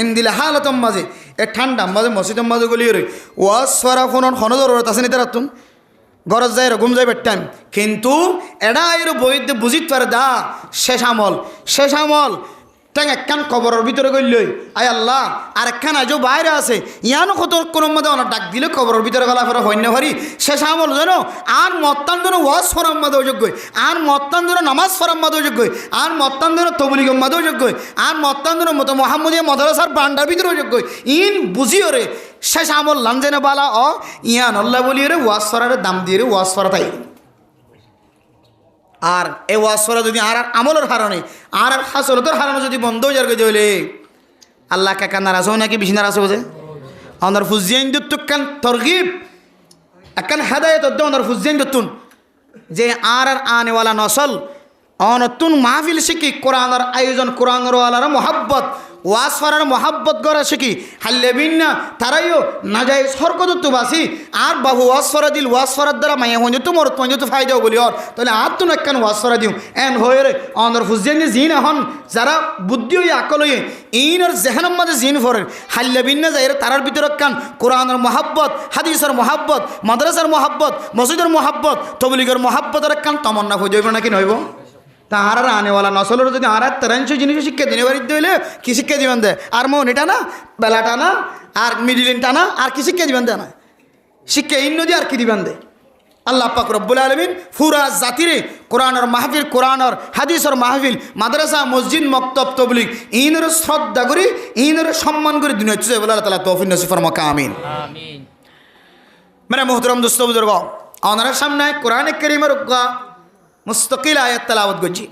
এন দিলে হালতম মাঝে এ ঠান্ডা মাঝে মসজিদের মাঝে গলিয়ে রে ওয়াজ সরা ফোন জরুরত আছে নিতে রাতুন গরজ যায় ঘুম যাইবার টাইম, কিন্তু এরা এর বইতে বুঝিতে পারে দা শেষ আমল ট্যাং একখান কবরের ভিতরে গইলই আয় আল্লাহ আর একখান আজও বাইরে আছে ইয়ানো কত কোনো মধ্যে অনেক ডাক দিলে কবরের ভিতরে গলা ফেরা হইন্য ভারি শেষ আমল জানো আর মত্তান যেন ওয়াজ ফরাম মাদেও যোগ্য, আর মত্তান যেন নামাজ ফরাম মাদেও যোগ্য, আর মত্তান যেন তবলিগম মাদেও যোগ্য, আর মত্তান যেন মতো মোহাম্মদিয়া মদরসার বান্ডার ভিতরেও যোগ্য। ইন বুঝিও রে শেষ আমল লাঞ্জেনে বালা ইয়ান আল্লাহ বলিয়ে রে ওয়াজ ফরারে দাম দিয়ে রে ওয়াজ ফরা তাই। আর এই ওয়াজ করা যদি আর আমলের হারণে আর হাসলতের হারণে যদি বন্ধ হয়ে যাবে হইলে আল্লাহ কাকা নারাজ হয় নাকি বেশি নারাজ হয়ে যায়। আমার ফুজিয়াইন দুত্তুকান তরগিব একখান হেদায়ত আমার ফুজিয়াইন দুত্তুন যে আর আনেওয়ালা নসল অনতুন মাহফিল শিখি কোরআনের আয়োজন কোরআনের ওয়ালার মহাব্বত ওয়াজ ফরার মহাব্বত করা শিখি হাল্লে বিন্না তারাইও না যায় সরকত বাসি আর বাবু ওয়াজ ফরা দিল ওয়াজ ফরার দ্বারা মাইয়া হয়ে যেত মর তো যেত ফায়দাও বলি ওর তাহলে আর তো একখান ওয়াজ ফরা দিও এন হয়ে রে অন্দর ফুজিয়ান জিন এখন যারা বুদ্ধি হয়ে আকল হয়ে ইনের জেহানের মাঝে জিন ফরেন হাল্লে বিন্না যায় তারার ভিতরে কান কোরআনের মহাব্বত হাদিসের মহাব্বত মাদ্রাসার মহাব্বত মসজিদের মহাব্বত তবলিগের মহাব্বতের কান তমন্না হয়ে যাইব নাকি নইব। তাহার আনেওয়ালা নসলের যদি আর তেরাংশ জিনিস শিক্ষা দিনে বাড়িতে হইলে কি শিক্ষা দিবেন দে আর মনি টানা বেলা টানা আর মিডিলিন টানা আর কি শিক্ষা দিবেন দে না শিক্ষা ইন নদী আর কি দিবেন দে। আল্লাহ পাক রব্বুল আলামিন পুরা জাতিরে কোরআনের মাহফিল কোরআনের হাদিসের মাহফিল মাদ্রাসা মসজিদ মক্তব তবলিগ ইনের শ্রদ্ধা করি ইনের সম্মান করে দুনিয়া চুষে বলে আল্লাহ তাআলা তৌফিক নসিব ফরমাক আমিন আমিন। মেরে মোহতরম দোস্ত বুজুর্গ ওনার সামনে কোরআনে কারীমের মুস্তাকিল আয়াত তেলাওয়াত করছি।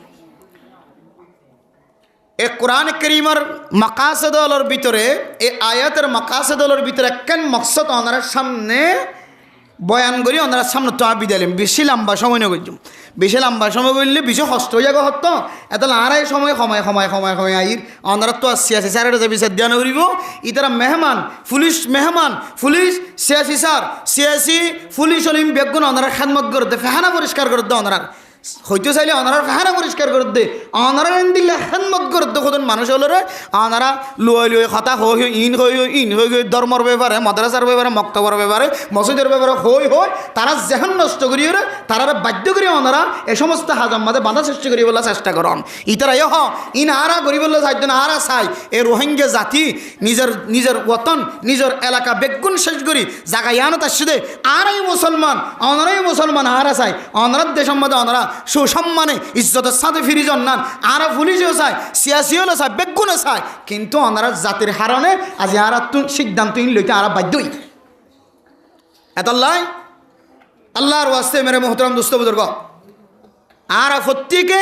এই কোরআন কারীমের মাকাসিদুলের ভিতরে এই আয়াতের মাকাসিদুলের ভিতরে একখান মকসদ ওনার সামনে বয়ান করি ওনার সামনে তো বিদাইলাম বেশি লম্বা সময় নিয়ে করছি বেশি লম্বা সময় করলে বেশি কষ্ট হয়ে যাবে হতো এত আড়াই সময় সময় আইর ওনারা তো সিয়াসি স্যারের যে বিচার ধ্যান করিব ইতারা মেহমান পুলিশ সিয়াসি স্যার সিয়াসি পুলিশ হলিম বেগুন ওনারা খেদমত করে দে ফেহানা পরিষ্কার করে দে ওনারা হইতে চাইলে অনারা ফেহারা পরিষ্কার করে দে অনারা দিলে হেনমত করে দে কতজন মানুষ হলো রে অনারা লুয়ে কথা হই ইন হই ধর্মর ব্যাপারে মাদ্রাসার ব্যাপারে মক্তবর ব্যাপারে মসজিদের ব্যাপারে হই তারা জেহান নষ্ট করিয়ে রে তারা বাধ্য করি অনারা এ সমস্ত হাজার মাঝে বাধা সৃষ্টি করি বলে চেষ্টা করন ইতারা ইন আরা করি বললে চাইতো না আরা চাই এই রোহিঙ্গা জাতি নিজের ওতন নিজের এলাকা বেগুন শেষ করি জায়গা ইয়ানো তার সাথে আরাই মুসলমান আরা চাই অনারার দেশের মধ্যে অনারা সুসম্মানে ইজ্জতের সাথে ফিরি জন্নান আরা পুলিশও চায় সিয়াসিও চায় বেগুনও চায় কিন্তু ওনারা জাতির হারণে আজ আরা সিদ্ধান্ত লইতে আরা বাধ্যই এতল্লাই আল্লাহর ওয়াস্তে মেরে মোহতরম দোস্ত বুজুর্গ আরা প্রত্যেকে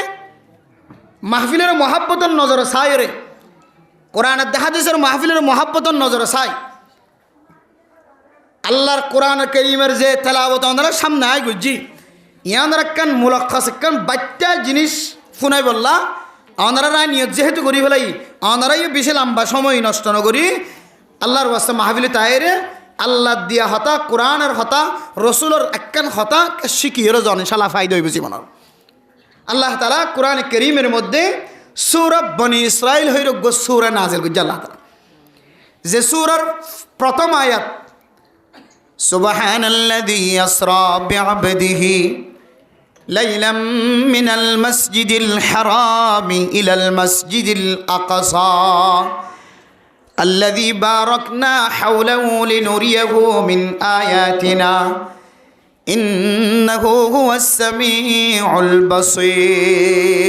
মাহফিলের মহাব্বতের নজরে চাই রে কোরআনের হাদিসের মাহফিলের মহাব্বতের নজরে চাই আল্লাহর কোরআন কারীমের যে তেলাওয়াত ওনারা সামনে আয় গুজি ইয়ানার একখান মুলাক্কাস একখান বাচ্চা জিনিস শুনাই বললা ওনারা নিয়ত যেহেতু করি ফেলাই ওনারাই বেশি লম্বা সময় নষ্ট নকরি আল্লাহর ওয়াস্তে মাহফিলে তাইরে আল্লাহ দিয়া হতা কোরআনের হতা রসুলের একখান হতা শিখিয়ে জন ইনশাল্লাহ ফায়দা হইব জীবনের। আল্লাহ তাআলা কোরআন কারীমের মধ্যে সূরা বনি ইসরাইল হইর সূরা নাজিল করছে আল্লাহ তাআলা যে সূরার প্রথম আয়াত সুবহানাল্লাযী আসরা বিআবদিহি লাইলাম মিনাল মাসজিদিল হারামি ইলাল মাসজিদিল আকসা الذي باركنا حوله لنريه من آياتنا ইন্নাহু হুয়াস সামিউল বাসীর।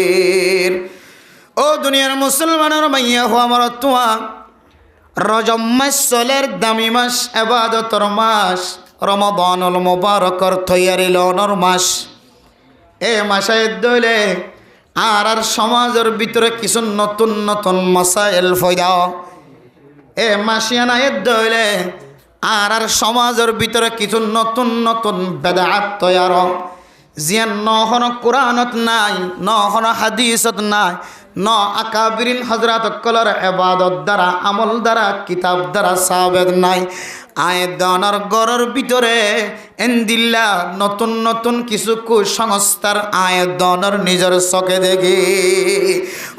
ও দুনিয়ার মুসলমানের মাইয়া হো আমার তোয়া, রজব মাস চলের দামি মাস, ইবাদতর মাস, রমাদানুল মুবারকর তৈয়ারি লওয়ার মাস। এ মাসে দইলে আর সমাজের ভিতরে কিছু নতুন নতুন মাসাইল ফয়দা। এ মাসিয়ানা দইলে আর সমাজের ভিতরে কিছু নতুন নতুন বেদাত তৈয়ার, জিয়ান নহন কোরআনত নাই, নহন হাদিসত নাই, ন আকাবিরিন হজরত কলর ইবাদত দ্বারা, আমল দ্বারা, কিতাব দ্বারা সাবেদ নাই। আয়েদানার গড়ের ভিতরে এন্দিল্লা নতুন নতুন কিছু কুসংস্কার আয়েদানার নিজের চোখে দেখি।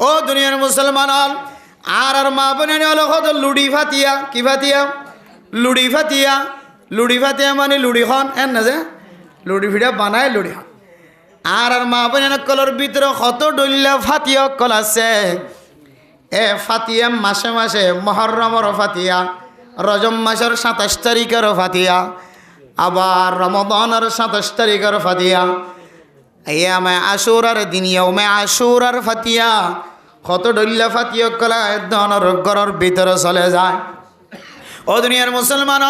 ও দুনিয়ার মুসলমান আর মা বোনের হলো কত লুডি ফাতিয়া, কি ফাতিয়া? লুডি ফাতিয়া। লুডি ফাতিয়া মানে লুডি খন এন না যে লুডি ফিডা বানায় লুডি খন। আর মা বোনের কলর ভিতরে কত ডল্লা ফাতিয়া কল আছে। এ ফাতিয়া মাসে মাসে মুহররমের ফাতিয়া, রজব মাসের 27 তারিখের ফাতিয়া, আবার রমাদানের 27 তারিখের ফাতিয়া, ইয়ামে আশুরার দিন ইয়ামে আশুরার ফাতিয়া, কত ডল্লা ফাতিয়া কলা ধনের ঘরের ভিতরে চলে যায়। ও দুনিয়ার মুসলমান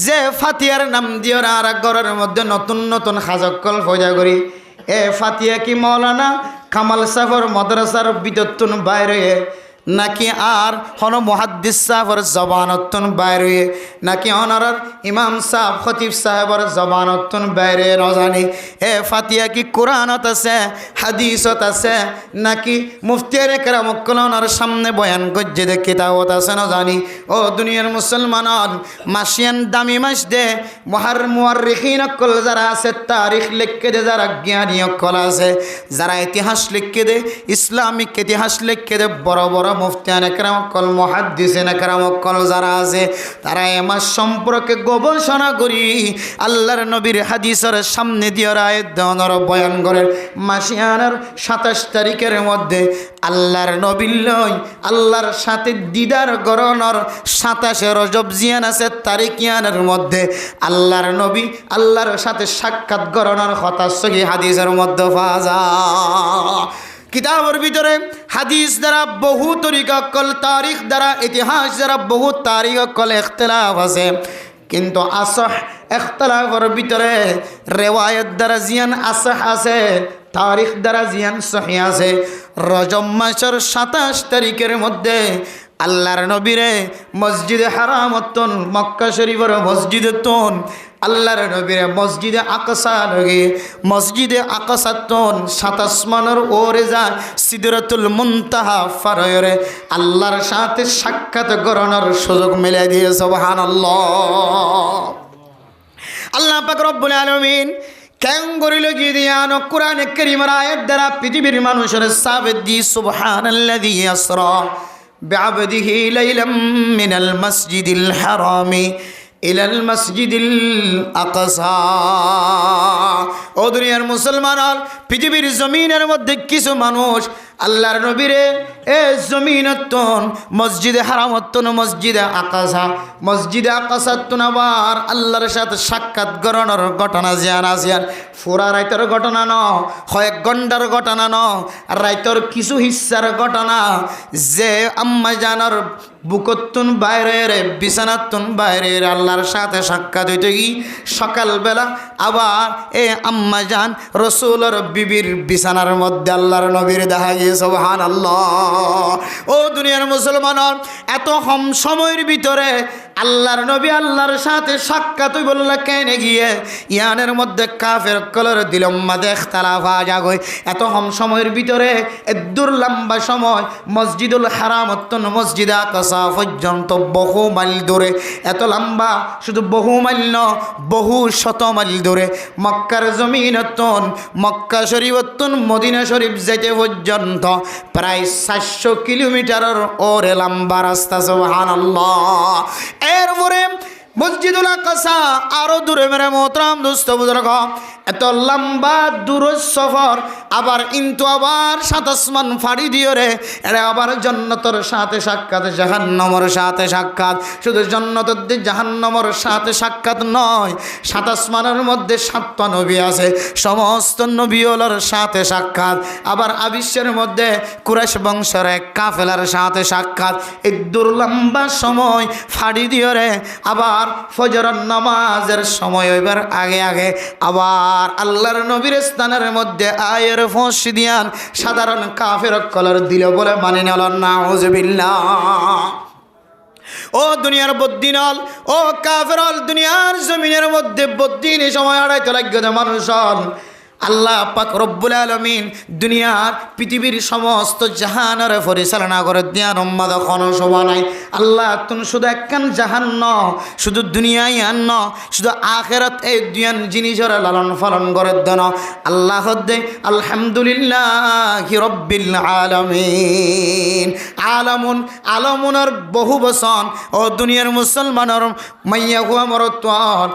যে ফাতিয়ার নাম দিয়ে আর ঘরের মধ্যে নতুন নতুন খাজকল ফয়দা করি। এ ফাতিয়া কি মৌলানা কামাল সাফর মাদ্রাসার বিদ্যুৎ বাইরে, নাকি আর হন মুহাদ্দিস সাহেবের জবানতন বাইরে, নাকি অনার ইমাম সাহেব খতিব সাহেবের জবানতন বাইরে নজানি। এ ফাতিয়া কি কোরআনত আছে, হাদিসত আছে, নাকি মুফতির কেরামকলনার সামনে বয়ান গজ্জে দে কিতাবত আছে নজানি। ও দুনিয়ার মুসলমান মাসিয়ান দামি মাস দে মুয়াররিখিন অকল যারা আছে, তারিখ লিখকে দে যারা জ্ঞানী অকল আছে, যারা ইতিহাস লিখকে দে, ইসলামিক ইতিহাস লিখকে দে, বড় বড় মুফতিয়ান একরাম অকল, মুহাদ্দিসিন একরাম অকল যারা আছে, তারা এ মাস সম্পর্কে গবেষণা করি আল্লাহর নবীর হাদিসের সামনে দিয়ে আয়াত দানের বয়ান করেন। মাসিয়ানার 27 তারিখের মধ্যে আল্লাহর নবীর লই আল্লাহর সাথে দিদার গরণর 27 রজব জিয়ান আছে তারিখিয়ানের মধ্যে আল্লাহর নবী আল্লাহর সাথে সাক্ষাৎ গরণর কথা সহি হাদিসের মধ্যে পাওয়া যায়। কিতাবের ভিতরে হাদিস দ্বারা বহু তরিকা কল, তারিখ দ্বারা ইতিহাস দ্বারা বহু তারিখ কল ইখতিলাফ আছে, কিন্তু আসহ ইখতিলাফের ভিতরে রেওয়ায়ত দ্বারা জিয়ান আসহ আছে, তারিখ দ্বারা জিয়ান সহি আছে। রজব মাসের 27 তারিখের মধ্যে আল্লাহর নবীরে মসজিদে হারামতন, মক্কা শরীফের মসজিদে তন আল্লাহর নবীরে মসজিদে আকসা লগে, মসজিদে আকসাতন 7 আসমানের ওরে যায় সিদরাতুল মুনতাহা ফারয়রে আল্লাহর সাথে সাক্ষাৎ করানোর সুযোগ মিলে দিয়ে সুবহানাল্লাহ। আল্লাহ পাক রব্বুল আলামিন কেন করিল কি দিয়ান কোরআনে কারীমের আয়াত দ্বারা পৃথিবীর মানুষের সাবেত দি সুবহানাল্লাযী আসরা বিআবদিহি লাইলাম মিনাল মাসজিদিল হারামি ইলাল মাসজিদিল আকসা। ও দুনিয়ার মুসলমান পৃথিবীর জমিনের মধ্যে কিছু মানুষ আল্লাহর নবীরে এ জমিনতন মসজিদে হারামতন, মসজিদে আকসা, মসজিদে আকাশাতন আবার আল্লাহর সাথে সাক্ষাৎ করানোর ঘটনা জিয়ান আসিয়ান। পুরা রাইতের ঘটনা ন, কয়েক ঘন্টার ঘটনা ন, রাইতের কিছু হিস্সার ঘটনা যে আম্মা জানার বুকতুন বাইরে বিছানাতুন বাইরে আল্লাহর সাথে সাক্ষাৎ হইতে গি সকালবেলা আবার এ আম্মা জান রসুলের বিবির বিছানার মধ্যে আল্লাহর নবীর দেখা গিয়ে সুবহানাল্লাহ। ও দুনিয়ার মুসলমান এত কম সময়ের ভিতরে আল্লাহর নবী আল্লাহর সাথে সাক্ষাৎ হই বললা কেন গিয়ে ইয়ানের মধ্যে কাফের কলর দিলম মাদে ইখতিলাফ জাগই। এত কম সময়ের ভিতরে এদুর লম্বা সময় মসজিদুল হারামতন মসজিদে আকসা পর্যন্ত বহু মাইল দূরে, এত লম্বা শুধু বহু মাইল ন বহু শত মাইল দূরে মক্কার জমিনতন মক্কা শরীফতন মদিনা শরীফ যেতে পর্যন্ত প্রায় 700 কিলোমিটারের ওরে লম্বা রাস্তা সুবহানাল্লাহ। এরপরে মসজিদুল আকসা আরো দূরে মেরে মোহতরম দোস্ত বুজুর্গ, এত লম্বা দূর সফর আবার কিন্তু আবার সাত আসমান ফাড়ি দিও রে এরে আবার জান্নাতের সাথে সাক্ষাৎ জাহান্নামের সাথে সাক্ষাৎ শুধু জান্নাতের দিয়ে জাহান্নামের সাথে সাক্ষাৎ নয় সাত আসমানের মধ্যে সাতটা নবী আছে সমস্ত নবীওয়ালার সাথে সাক্ষাৎ আবার আবিশ্বের মধ্যে কুরাইশ বংশের এক কাফেলার সাথে সাক্ষাৎ এই দুর্লম্বা সময় ফাড়ি দিও রে আবার ফজরের নামাজের সময় এবার আগে আগে আবার আল্লাহর নবীর স্থানের মধ্যে আয়ের ফোঁস দিয়ান সাধারণ কাফের কলর দিল বলে মানি নিল নাউজুবিল্লাহ। ও দুনিয়ার বদ্দিনল ও কাফেরল দুনিয়ার জমিনের মধ্যে বদ্দিন সময় আড়াইতে লাগবে মানুষ আল্লাহ পাক রব্বুল আলামিন দুনিয়ার পৃথিবীর সমস্ত জাহানের পরিচালনা করে দিয়ান উম্মাদ কোনো শোভা নাই আল্লাহ তুমি শুধু একখান জাহান ন শুধু দুনিয়ায় আন ন শুধু আখেরাত এই দুনিয়ার জিনিসের লালন পালন করে দেন আল্লাহ দে আলহামদুলিল্লাহি রব্বিল আলামিন আলামুন আলামুনের বহু বচন ও দুনিয়ার মুসলমানের মাইয়া হুয়া মরত্বর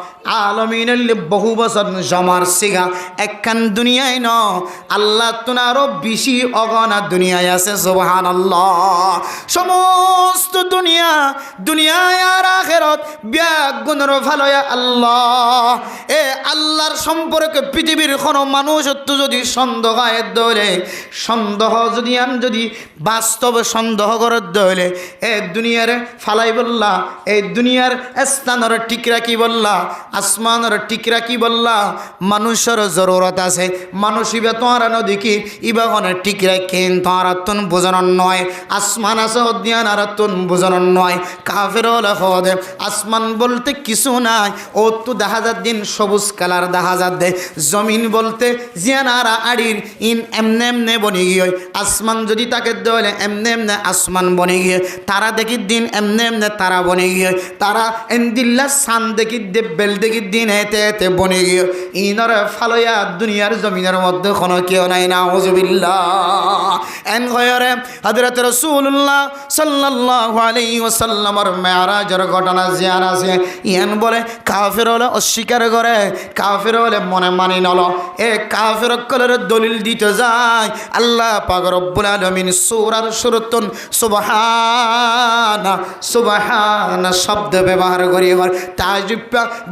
আলামিনের বহু বচন জমার সিগা একখান দুনিয়ায় ন আল্লাহ তুমি আরো বেশি অগণা দুনিয়ায় আছে সুবহানাল্লাহ সমস্ত দুনিয়ায় আর আখিরাত ব্যাগুণের ভালোয়া আল্লাহ এ আল্লাহর সম্পর্কে পৃথিবীর কোনো মানুষ যদি সন্দেহ হয় দলে সন্দেহ যদি বাস্তব সন্দেহ করে দলে এ দুনিয়ার ফালাই বললা এই দুনিয়ার স্থানের টিকরা কি বললা আসমানের টিকরা কি বললা মানুষের জরুরত আছে মানুষই বে তোমার নদী কি ইবাগনের টিকরা কেন তোমার তুন বোঝানোর নয় আসমান আছে অধ্যয়ন আর তুন বোঝানোর নয় কাফের হলে আসমান বলতে কিছু নাই ও তো দেখা যার দিন সবুজ কালার দেখা যার দে জমিন বলতে জিয়ানারা আড়ির ইন এমনে এমনে বনে গিয়ে আসমান যদি তাকে দেওয়ালে এমনে এমনে আসমান বনে গিয়ে তারা দেখি দিন এমনে এমনে তারা বনে গিয়ে তারা এন্দিল্লা সান দেখি দে বেল দেখি দিন এতে এতে বনে গিয়ে ইনর ফালয়া দুনিয়ার জমিনের মধ্যে কোনো কেউ নাই নাউজুবিল্লাহ এন গয়রে হযরত রাসূলুল্লাহ সাল্লাল্লাহু আলাইহি ওয়াসাল্লামের মেরাজের ঘটনা জিয়ার আছে ইয়ান বলে কাফের হলে অস্বীকার করে কাফের হলে মনে মানি নল এ কাফের কলের দলিল দিতে যায় আল্লাহ পাক রব্বুল আলামিন সূরার শুরুতুন সুবহানা সুবহানা শব্দ ব্যবহার করি তাজুব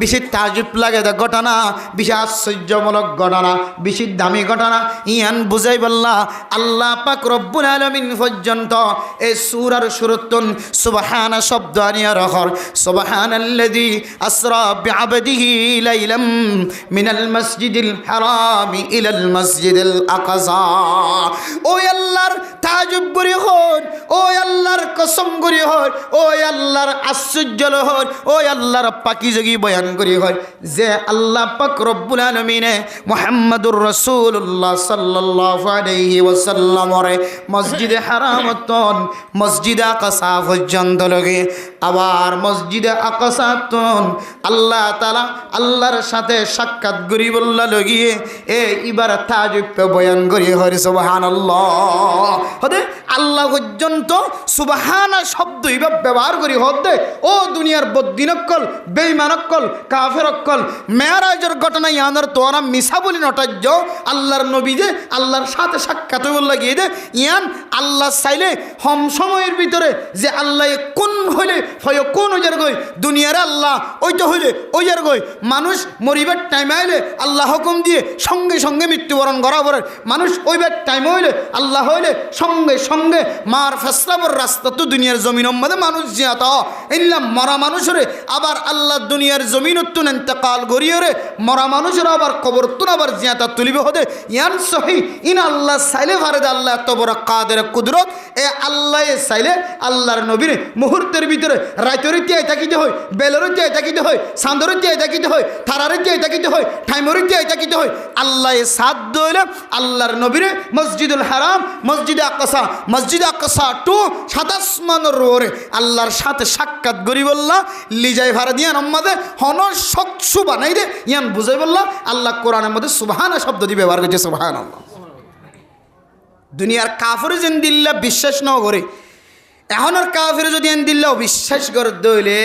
বেশি তাজুব লাগে ঘটনা বেশি আশ্চর্যমূলক ঘটনা বেশি দামি ঘটনা ইয়ান বুঝাই বললা আল্লাহ পাক রব্বুল আলামিন পর্যন্ত এই সূরার শুরুতুন সুবহানা শব্দ আনিয়া রাখর সুবহানাল্লাযী আসরা বিআবদিহি লাইলাম মিনাল মাসজিদিল হারামি ইলাল মাসজিদিল আকসা ও আল্লাহর তাজুব করি হন ও আল্লাহর কসম করি হন ও আল্লাহর আশ্চর্য হন ও আল্লাহর পাকিজাগি বয়ান করি হন যে আল্লাহ পাক রব্বুল আলামিনে মুহাম্মাদুর রাসূলুল্লাহ সাল্লাল্লাহু আলাইহি ওয়াসাল্লামরে মসজিদে হারামতন মসজিদে আকসা পর্যন্ত লগে আবার মসজিদে আকসাতন আল্লাহ তাআলা আল্লাহর সাথে সাক্ষাৎ করি বললা লগিয়ে এ এবার তাজুব বয়ান করি হরি সুবহানাল্লাহ হদে আল্লাহ পর্যন্ত সুবহানা শব্দ ইবা ব্যবহার করি হদে ও দুনিয়ার বদ্দিনকল বেঈমানকল কাফেরকল মেরাজের ঘটনা ইয়ানোর তোরা মিছা বলি নটাজ্য আল্লাহর নবী যে আল্লাহর সাথে সাক্ষাৎ বললা গিয়ে দে ইয়ান আল্লাহ চাইলে হম সময়ের ভিতরে যে আল্লাহ কোন হইলে হয় কোন ওজার গই দুনিয়ার আল্লাহ ওইটা হইলে ওইজার গই মানুষ মরিবার টাইম আইলে আল্লাহ হুকুম দিয়ে সঙ্গে সঙ্গে মৃত্যুবরণ করা পরে মানুষ ওইবার টাইম হইলে আল্লাহ হইলে সঙ্গে সঙ্গে মার ফেসলাবর রাস্তা তো দুনিয়ার জমিন মধ্যে মানুষ জিয়াত এলাম মরা মানুষরে আবার আল্লাহ দুনিয়ার জমিন তুন ইন্তেকাল করিয়ে রে মরা মানুষের আবার কবর তুন আবার জিয়াতা তুলিবে হদে ইয়ান সহি ইন আল্লাহ চাইলে ভারে দে আল্লাহ এত বড় কাদের কুদরত এ আল্লাহ চাইলে আল্লাহর নবীর মুহূর্তের ভিতরে রাইতরে তিয়াই থাকিতে হয় বেলরে তিয়াই থাকিতে হয় সান্দরে তিয়াই থাকিতে হয় থারারে তিয়াই থাকিতে হয় ঠাইমরে তিয়াই থাকিতে হয় আল্লাহ সাদ দইলে আল্লাহর নবীরে মসজিদুল হারাম মসজিদে আকসা টু সাতাসমানের রোরে আল্লাহর সাথে সাক্ষাৎ করি বললা লিজাই ভাড়া দিয়া আমাদের হন সকসু বানাই দে ইয়ান বুঝাই বললা আল্লাহ কোরআনের মধ্যে সুবহানা শব্দ দিয়ে ব্যবহার করছে সুবহানাল্লাহ দুনিয়ার কাফের জিন্দিল্লা বিশ্বাস ন করে এখনের কাফির যদি এন দিল্লাও বিশ্বাস করে দইলে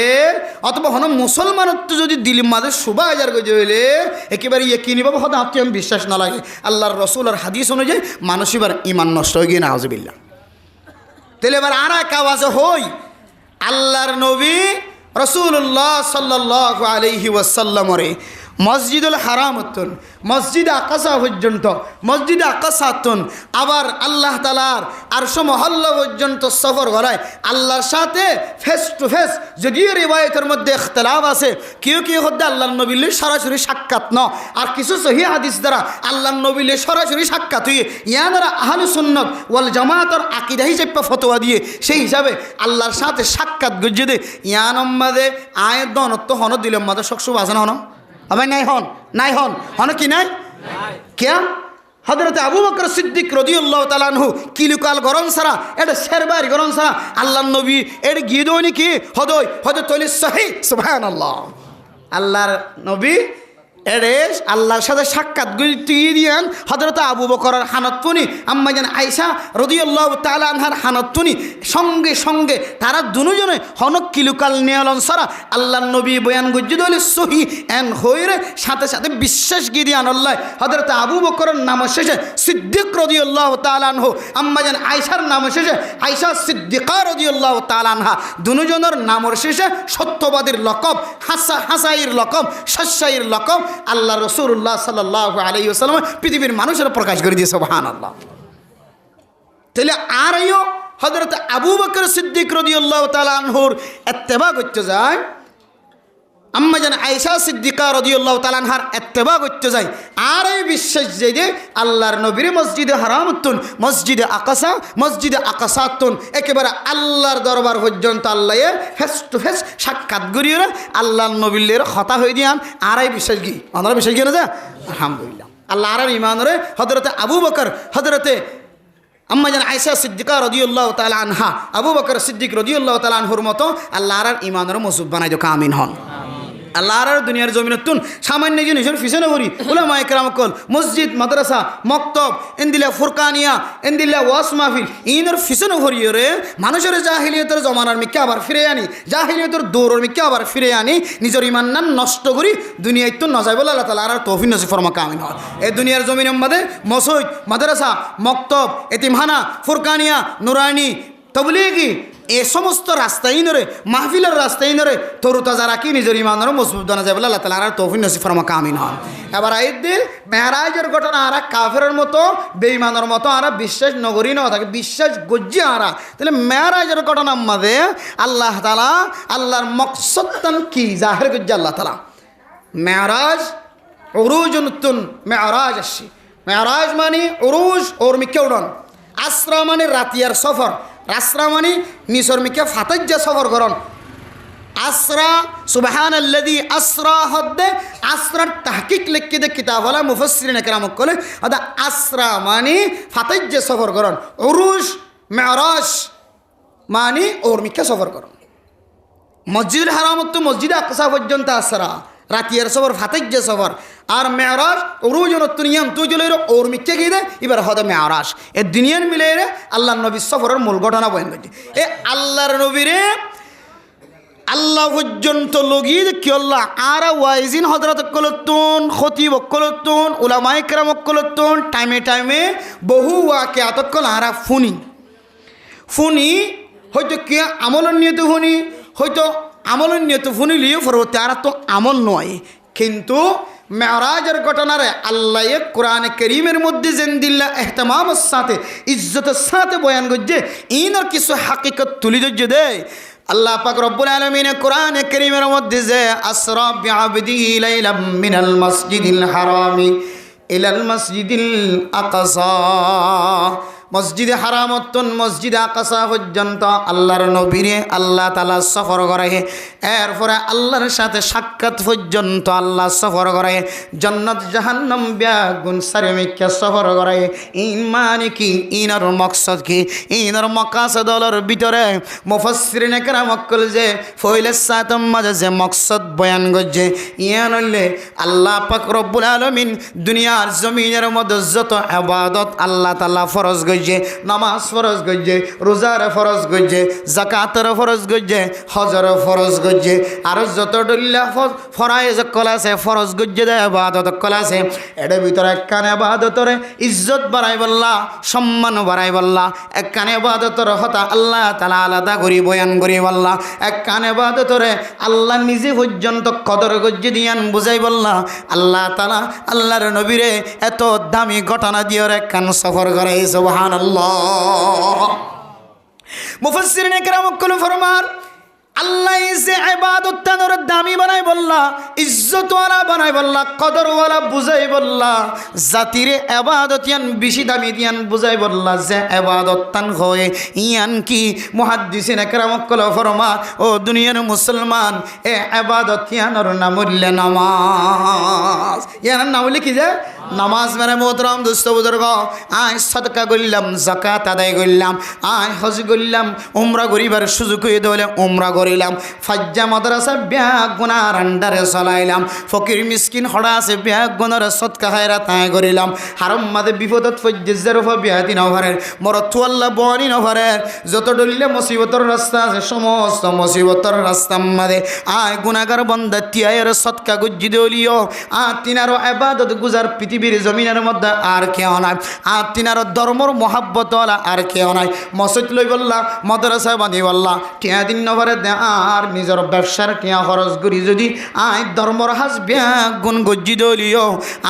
অথবা হন মুসলমানত্ব যদি দিলি মাঝে শুভা হাজার গজে হইলে একেবারে ইয়ে কিনিবাব হতে আপনি আমি বিশ্বাস না লাগে আল্লাহর রসুল আর হাদিস অনুযায়ী মানুষ এবার ইমান নষ্ট হয়ে গিয়ে না হজবিল্লা। তাহলে এবার আর এক আওয়াজে হই আল্লাহর নবী রসুল্লাহ সাল্লাল্লাহু আলাইহি ওয়াসাল্লামরে মসজিদুল হারামতুন মসজিদে আকাশা পর্যন্ত মসজিদে আকাশাতুন আবার আল্লাহ তাআলার আরশ মহল্লা পর্যন্ত সফর করায় আল্লাহর সাথে ফেস টু ফেস। যদিও রিওয়ায়াতের মধ্যে ইখতিলাফ আছে, কেউ কেউ হচ্ছে আল্লাহর নবীর সরাসরি সাক্ষাৎ ন, আর কিছু সহিহ হাদিস দ্বারা আল্লাহর নবীর সরাসরি সাক্ষাৎ হয়ে ইয়া দ্বারা আহলু সুন্নাত ওয়াল জামাতের আকীদা হিসেবে ফতোয়া দিয়ে সেই হিসাবে আল্লাহর সাথে সাক্ষাৎ গজ্জে দে ইয়া নম্মাদে আয় দনত্ব হন দিলের মাদে সকসু আছে না হন আবার নাই হন নাই হন হন কি নাই কে হযরত আবু বকর সিদ্দিক রাদিয়াল্লাহু তাআলা আনহু কিলুকাল গরম সারা এটা শেরবারি গরম সারা আল্লাহর নবী এর গিদোনি কি হদয় হযরত তলি সহিহ সুবহানাল্লাহ আল্লাহর নবী এরে আল্লাহর সাথে সাক্ষাৎ গুলি দিয়ান হযরত আবু বকরের হানাতুনি আম্মা জান আয়েশা রাদিয়াল্লাহু তাআলা আনহার হানাতুনি সঙ্গে সঙ্গে তারা দুজনে হনক কিলুকাল নিয়লন সারা আল্লাহর নবী বয়ান গুজ্জুদল সহি এন হইরে সাথে সাথে বিশ্বাস গিদিয়ান আল্লাহ হযরত আবু বকরের নাম শেষে সিদ্দিক রাদিয়াল্লাহু তাআলা আনহু আম্মা জান আয়েশার নাম শেষে আয়েশা সিদ্দিকা রাদিয়াল্লাহু তাআলা আনহা দুজনের নামের শেষে সত্যবাদীর লকব হাসাইর লকব শাসাইর লকব আল্লাহ রাসূলুল্লাহ সাল্লাল্লাহু আলাইহি ওয়াসাল্লাম পৃথিবীর মানুষের প্রকাশ করে দিয়েছে সুবহানাল্লাহ। তাহলে আর হযরত আবু বকর সিদ্দিক রাদিয়াল্লাহু তাআলা আনহুর ইত্তেবা করতে যায়, আম্মা জান আয়েশা সিদ্দিকা রাদিয়াল্লাহু তাআলা আনহার ইত্তেবা করতে যায়, আর এই বিশ্বাস যে আল্লাহর নবীর মসজিদে হারামতুন মসজিদে আকাশাতুন একেবারে আল্লাহর দরবার পর্যন্ত আল্লাহ ফেস টু ফেস সাক্ষাৎ করিয়ে আল্লাহর নবীর কথা হয়ে দিয়ান আর এই বিশ্বাস কি আমরা বিশ্বাস কি না যা আলহামদুলিল্লাহ আল্লাহ আর ইমানরে হযরত আবু বকর হযরতে আম্মা জান আয়েশা সিদ্দিকা রাদিয়াল্লাহু তাআলা আনহা আবু বকর সিদ্দিক রাদিয়াল্লাহু তাআলা আনহুর মতো আল্লাহ আর ইমানরে মজবুত বানাই দো কামিন হন। আল্লাহ আর দুনিয়ার জমিনতুন সামান্য জিনিসের পিছনে করি উলামায়ে কেরাম কল মসজিদ মাদ্রাসা মক্তব এন্দিলা ফুরকানিয়া এন্দিলা ওয়াজ মাহফিল ইনের পিছনে করিয়ে রে মানুষের জাহিলিয়তের জমানার মিকে আবার ফিরে আনি জাহিলিয়তের দৌড়ের মিকে আবার ফিরে আনি নিজের ইমান নান নষ্ট করি দুনিয়ায় তো নজাই বলে আল্লাহ তাআলা আর তৌফিক নসিব ফরমা কামিন হয়। এই দুনিয়ার জমিনের মধ্যে মসজিদ মাদ্রাসা মক্তব এতিমখানা ফুরকানিয়া নুরানি তবলিগি এ সমস্ত রাস্তাই নরে মাহফিলের রাস্তাই নরে তরুতা যারা কি নিজের ইমানের মজবুত জানা যায় বলে আল্লাহ তাআলা আর তৌফিক নসিব ফরমা কামিন হন। এবার আইদ দিল মেরাজের ঘটনা আর কাফেরের মতো বেঈমানের মতো আর বিশ্বাস নগরী না থাকে বিশ্বাস গজ্জি আর তাহলে মেরাজের ঘটনার মধ্যে আল্লাহ তাআলা আল্লাহর মকসদটান কি জাহির গজ্জি আল্লাহ তাআলা মেরাজ উরুজ নতুন মেরাজ আসছে মেরাজ মানে উরুজ ওর মিকে উড়ন আসরা মানে রাতিয়ার সফর আসরা মানে নিসর মিকে ফাতাজ্জা সফর করন আসরা সুবহানাল্লাযী আসরা হদ্দে আসরার তাহকিক লিখে দে কিতাব ওয়ালা মুফাসসিরিন کرام কলে আদা আসরা মানে ফাতাজ্জা সফর করন উরুজ মেরাজ মানে ওর মিকে সফর করন মসজিদুল হারাম তো মসজিদে আকসা পর্যন্ত আসরা রাতিয়ার সফর ফাতাজ্জা সফর আর মেরাজ উরুজ নতুনিয়াম তুই চলে ওর মিথ্যে গিয়ে দে এবার হতে মেরাজ এ দুনিয়ার মিলে রে আল্লাহর নবীর সফরের মূল ঘটনা বয়ান করছে এ আল্লাহর নবীরে আল্লাহ পর্যন্ত লগিয়ে কি আল্লাহ আর ওয়াইজিন হযরত কলতুন খতিব কলতুন উলামায়ে কেরাম কলতুন টাইমে টাইমে বহু ওয়াকিয়াত কল আর ফুনি হয়তো কি আমলের নিয়তে ফুনি হয়তো আমলের নিয়তে ফুনি লিয়ে পরবর্তী আর তো আমল নয় কিন্তু মেরাজের ঘটনারে আল্লাহ কোরআন করিমের মধ্যে জেন্দিল্লা এহতেমামের সাথে ইজ্জতের সাথে বয়ান করছে ইনার কিছু হাকিকত তুলি ধরছে দে আল্লাহ পাক রব্বুল আলামিন কোরআন করিমের মধ্যে যে আসরা বিআবদিহি লাইলাম মিনাল মসজিদিল হারামি ইলাল মসজিদিল আকসা মসজিদে হারামতুন মসজিদে আকসা পর্যন্ত আল্লাহর নবীরে আল্লাহ তাআলা সফর করে এরপরে আল্লাহর সাথে সাক্ষাৎ পর্যন্ত আল্লাহ সফর করে জান্নাত জাহান্নাম বেগুন সারেমিকে সফর করে ইমান কি ইনার মকসদ কি ইনার মাকাসদর ভিতরে মুফাসসিরিন کرام কল যে ফয়লের সাথে মাঝে যে মকসদ বয়ান করছে ইয়ান হইলে আল্লাহ পাক রব্বুল আলামিন দুনিয়ার জমিনের মধ্যে যত ইবাদত আল্লাহ তাআলা ফরজ গইছে, নামাজ ফরজ গইছে, রোজার ফরজ গইছে, যাকাতের ফরজ গইছে, হজর ফরজ গইছে, আর যত ডল্লা ফরাইজ কল আছে ফরজ গইছে দে ইবাদত কল আছে। এর ভিতরে একখান ইবাদতরে ইজ্জত বাড়াই বললা, সম্মান বাড়াই বললা, একখান ইবাদতর হতা আল্লাহ তাআলা আলাদা করি বয়ান করি বললা, একখান ইবাদতরে আল্লাহ নিজে পর্যন্ত কদর গজ্জে দিয়ান বুঝাই বললা। আল্লাহ তাআলা আল্লাহর নবীরে এত দামি ঘটনা দিয়ে একখান সফর করে, সুবহানাল্লাহ। মুফাসসিরিনে কেরাম কল ফরমান আল্লাহ যে ইবাদত তানোর দামি বানাই বললা, ইজ্জতওয়ালা বানাই বললা, কদরওয়ালা বুঝাই বললা, জাতিরে ইবাদত ইয়ান বেশি দামি দিয়ান বুঝাই বললা, যে ইবাদত তান হয় ইয়ান কি মুহাদ্দিসিনে কেরাম কল ফরমান ও দুনিয়ার মুসলমান এ ইবাদত ইয়ানোর নাম হইল নামাজ। ইয়ানোর নাম হইল কি যে নামাজ। মানে মোহতরম দোস্ত বুজুর্গ, আয় সাদকা করলাম, যাকাত আদায় করলাম, আয় হজ করলাম, উমরা করিবার সুযোগ হয়ে দলে উমরা করিলাম, ফাজ্জা মাদ্রাসা ব্যাগ গুনার আন্ডারে চলাইলাম, ফকির মিসকিন হড়া আছে ব্যাগ গুনার সৎকা হায়রা তাই করিলাম, হারম মাদে বিপদত ফজ্জের বিহাতি নভরের মরথু আল্লাহ বনি নভরের যত ডলিলে মুসিবতর রাস্তা আছে সমস্ত মুসিবতর রাস্তা মাদে আয় গুনাগার বন্দা তিয়ায়ের সৎকা গুজ্জি দলিও আর তিনারও ইবাদত গুজার পৃথিবীর জমিনের মধ্যে আর কেউ নাই, আর তিনারও ধর্মর মহাব্বতওয়ালা আর কেউ নাই। মসজিদ লই বললা, মাদ্রাসা বাঁধি বললা, টিয়া দিন নভরে দে আর নিজের ব্যবসার টিয়া খরচ করি যদি আয় ধর্মর হাজ ব্যাগ গুণ গজ্জি দলিও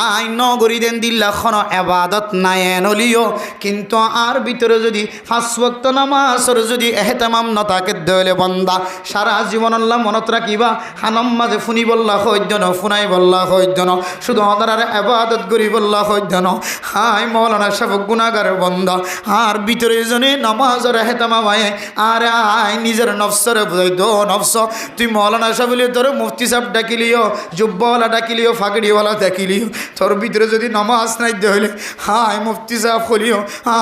আয় নগরী দেন দিল্লা খন ইবাদত নাই নলিও, কিন্তু আর ভিতরে যদি 5 ওয়াক্ত নামাজের যদি এহতেমাম নতাকে দলে বন্দা সারা জীবন আল্লাহ মনত রাখিবা, হানম মাঝে ফুনি বললা হইদ্য ন, ফুনাই বললা হইদ্য ন, শুধু অদারার ইবাদত করি বললা হইদ্য ন। হাই মৌলানা সাহেব গুনাহগার বন্দা আর ভিতরে জনে নামাজের এহতেমাম আয় আর আয় নিজের নফসের বুঝাই দো, নফস তুই মৌলানা সাহেব তোর মুফতি সাহেব ডাকিলিও, জুব্বাওয়ালা ডাকিলিও, ফাগড়িওয়ালা ডাকিলিও, তোর ভিতরে যদি নামাজ নাই হইলে হায় মুফতি সাহেব হলিও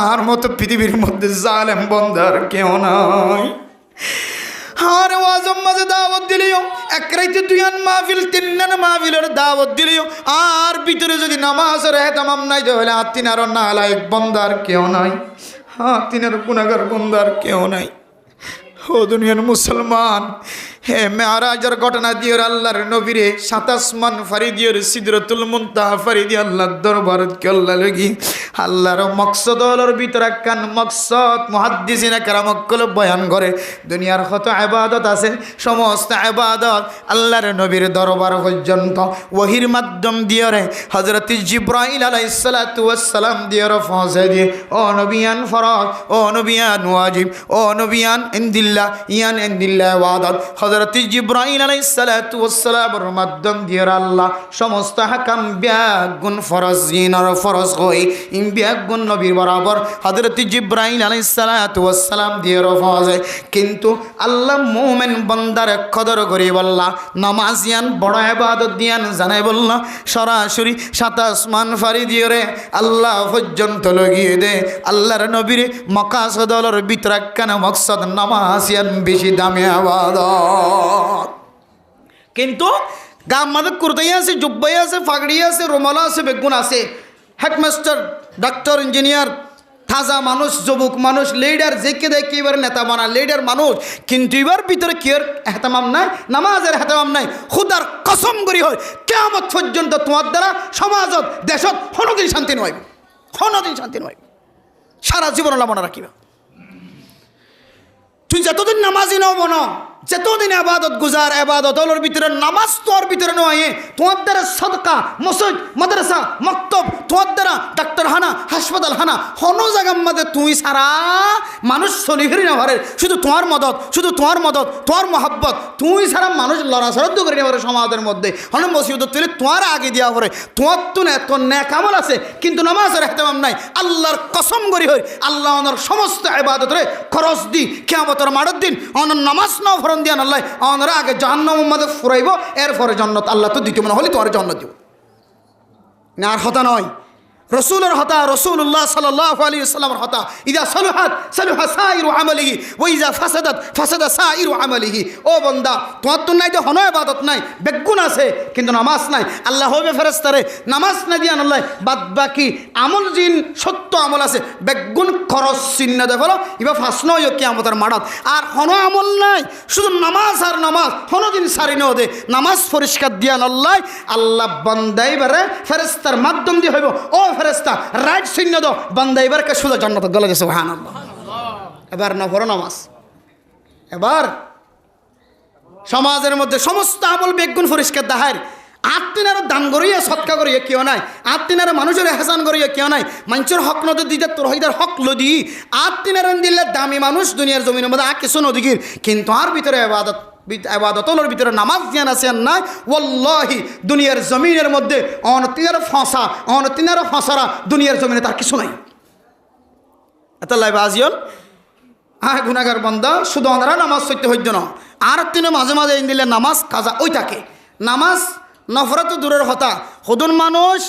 আর মতো পৃথিবীর মধ্যে জালেম বন্দার কেউ নাই। আর ওয়াজম মাঝে দাওয়াত দিলিও, এক রাইতে 2 মাহফিল 3 মাহফিলের দাওয়াত দিলিও আর ভিতরে যদি নামাজের এহতেমাম নাই হইলে আর তিনার নালায়েক বন্দার কেউ নাই, হ্যাঁ তিনার গুনাহগার বন্দার কেউ নাই। ও দুনিয়ার মুসলমান, হে মেরাজের ঘটনা দিয়ে আল্লাহর নবীরে 7 আসমান ফারি দিয়ে সিদরাতুল মুনতাহা ফারি দিয়ে আল্লাহর দরবারত কেল্লা লাগি আল্লাহর মকসদ হলোর ভিতর একখান মকসদ মুহাদ্দিসিনে কেরাম কল বয়ান করে। দুনিয়ার কত ইবাদত আছে, সমস্ত ইবাদত আল্লাহর নবীর দরবার পর্যন্ত ওহির মাধ্যম দিয়ে রে হযরত জিবরাইল আলাইহিস সালাতু ওয়াস সালাম দিয়ে পৌঁছে দিয়ে ও নবিয়ান ফরজ, ও নবিয়ান ওয়াজিব, ও নবিয়ান ইনদিল্লাহ ইয়ান ইনদিল্লাহ ওয়াদাত হযরত জিবরাইল আলাইহিস সালাতু ওয়াস সালামের মাধ্যম দিয়ে আল্লাহ সমস্ত হাকাম ব্যাগুন ফরজ জিনার ফরজ হই ইন ব্যাগুন নবীর বরাবর হযরত জিবরাইল আলাইহিস সালাতু ওয়াস সালাম দিয়ে রফাজে। কিন্তু আল্লাহ মুমিন বান্দার কদর করি বললা, নামাজ ইয়ান বড় ইবাদত দিয়ান জানাই বললা, সরাসরি 7 আসমান ফারি দিয়ে রে আল্লাহ পর্যন্ত লগিয়ে দে আল্লাহর নবীর মাকাসদর ভিতর একখানা মকসদ নামাজ ইয়ান বেশি দামি ইবাদত। কিন্তু গাম মাদক কুর্তাই আছে, জুব্বাই আছে, ফাগড়ি আছে, রুমালা আছে, বেগুন আছে, হেডমাস্টার, ডাক্তার, ইঞ্জিনিয়ার, তাজা মানুষ, যুবক মানুষ, লিডার যেকে দেখে এবার নেতা বানা লিডার মানুষ, কিন্তু এবার ভিতরে কি এহতেমাম নাই, নামাজের এহতেমাম নাই। খুদার কসম করি হয় কিয়ামত পর্যন্ত তোমার দ্বারা সমাজত দেশত কোনোদিন শান্তি নয়, কোনোদিন শান্তি নয়, সারা জীবন আল্লাহ মনে রাখিবা। তুই যতদিন নামাজি নব না, যতদিন আবাদত গুজার আবাদত ওর ভিতরে নামাজ তোর ভিতরে নয়, তোমার দ্বারা সদকা, মসজিদ, মাদ্রাসা, মক্তব, তোমার দ্বারা ডাক্তারখানা, হাসপাতাল হানা হনো জায়গার মধ্যে তুই সারা মানুষ চলিফেরি না পারে, শুধু তোমার মদত, শুধু তোমার মদত, তোমার মহাব্বত, তুই সারা মানুষ লড়াচড়া করে না পারে সমাজের মধ্যে হন মসজিদ তুলে তোমার আগে দেওয়া পড়ে, তোমার তো না তোর ন্যাক আমল আছে কিন্তু নামাজের এহতেমাম নাই। আল্লাহর কসম করি হই আল্লাহ ওনার সমস্ত ইবাদতরে খরচ দি কিয়ামতের মাঠের দিন ওনার নামাজ না ফরন দিয়ান আল্লাহ ওনারা আগে জাহান্নামের মধ্যে ফুরাইব, এরপরে জান্নাত আল্লাহ তো দ্বিতীয় মনে হলে তোমার জান্নাত দিব না। আর কথা নয়, রসুলের হতা রসুল্লাহ সাল্লাল্লাহু আলাইহি ওয়াসাল্লামের হতা ইদা সলুহাত সলুহা সাইরু আমালিহি ওয়া ইজা ফাসাদাত ফাসাদা সাইরু আমালিহি। ও বান্দা, তোমার তো নাই যে হন ইবাদত নাই, বেগুন আছে কিন্তু নামাজ নাই। আল্লাহ হবে ফেরেশতারে নামাজ না দিয়া আল্লাহ বাদ বাকি আমল জিন সত্য আমল আছে বেগুন খরচ চিহ্ন দে ফেলো ইবা ফাসনো কিয়ামতের মাঠত। আর হন আমল নাই, শুধু নামাজ আর নামাজ, হন দিন সারি ন দে নামাজ পরিষ্কার দিয়া আল্লাহ আল্লাহ বান্দাই বারে ফেরেশতার মাধ্যম দিয়ে হইব ও ফেরেশতা রাইট চিহ্ন দাও বান্দা এবারকে সোজা জান্নাতে গেলে গেছে। সুবহানাল্লাহ। এবার নফর নামাজ, এবার সমাজের মধ্যে সমস্ত আমল বেগুন পরিষ্কার দাহার। আত্মিনারও দান করিয়া সৎকা করিয়া কেউ নাই, আত্মিনার মানুষের হেসান করিয়া কেউ নাই। মানুষের হক নদী দিতে তোর হইদার হক লদি আত্মিনারান দিলে দামি মানুষ দুনিয়ার জমিনের মধ্যে আর কিছু নদীগির, কিন্তু আর ভিতরে আবাদতর ভিতরে নামাজ জ্ঞান আছে নাই। ওয়াল্লাহি দুনিয়ার জমিনের মধ্যে অনতিনার ফাঁসা অনতিনার ফাঁসারা দুনিয়ার জমিনে তার কিছু নাই। এত লাইভ আজিয়ল হ্যাঁ গুনাগার বান্দা শুধু ওনারা নামাজ সইতে হইত না, আর তিনি মাঝে মাঝে এনে দিলে নামাজ কাজা ওই থাকে। নামাজ নফরত দূরের হতা সদুন মানুষ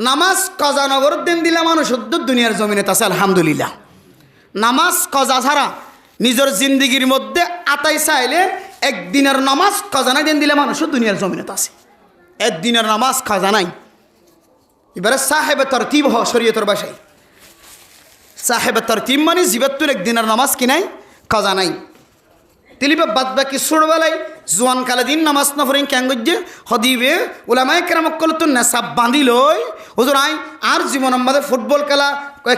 নামাজ কাজা নগর দিন দিলে মানুষ উদ্যোগ দুনিয়ার জমিনে আছে আলহামদুলিল্লাহ। নামাজ কাজা ছাড়া নিজের জিন্দিগির মধ্যে আতাই চাইলে একদিনের নামাজ কাজা নাই দিন দিলে মানুষ দুনিয়ার জমিনে আছে। একদিনের নামাজ কাজা নাই। এবারে সাহেবে তরতিব হ শরীয়তের বাসায় সাহেবে তরতিব মানে জীবাত্তুর একদিনের নামাজ কি নাই কাজা নাই। তিলিপে বাদ বাকি ছোটবেলায় জোয়ান কালে দিন নামাজ না ফরিং ক্যাঙ্গজ্জে হদিবে ওলামায় কেরামক করলে তো নেশাব বাঁধি লই হুজুর আই আর জীবন আমাদের ফুটবল খেলা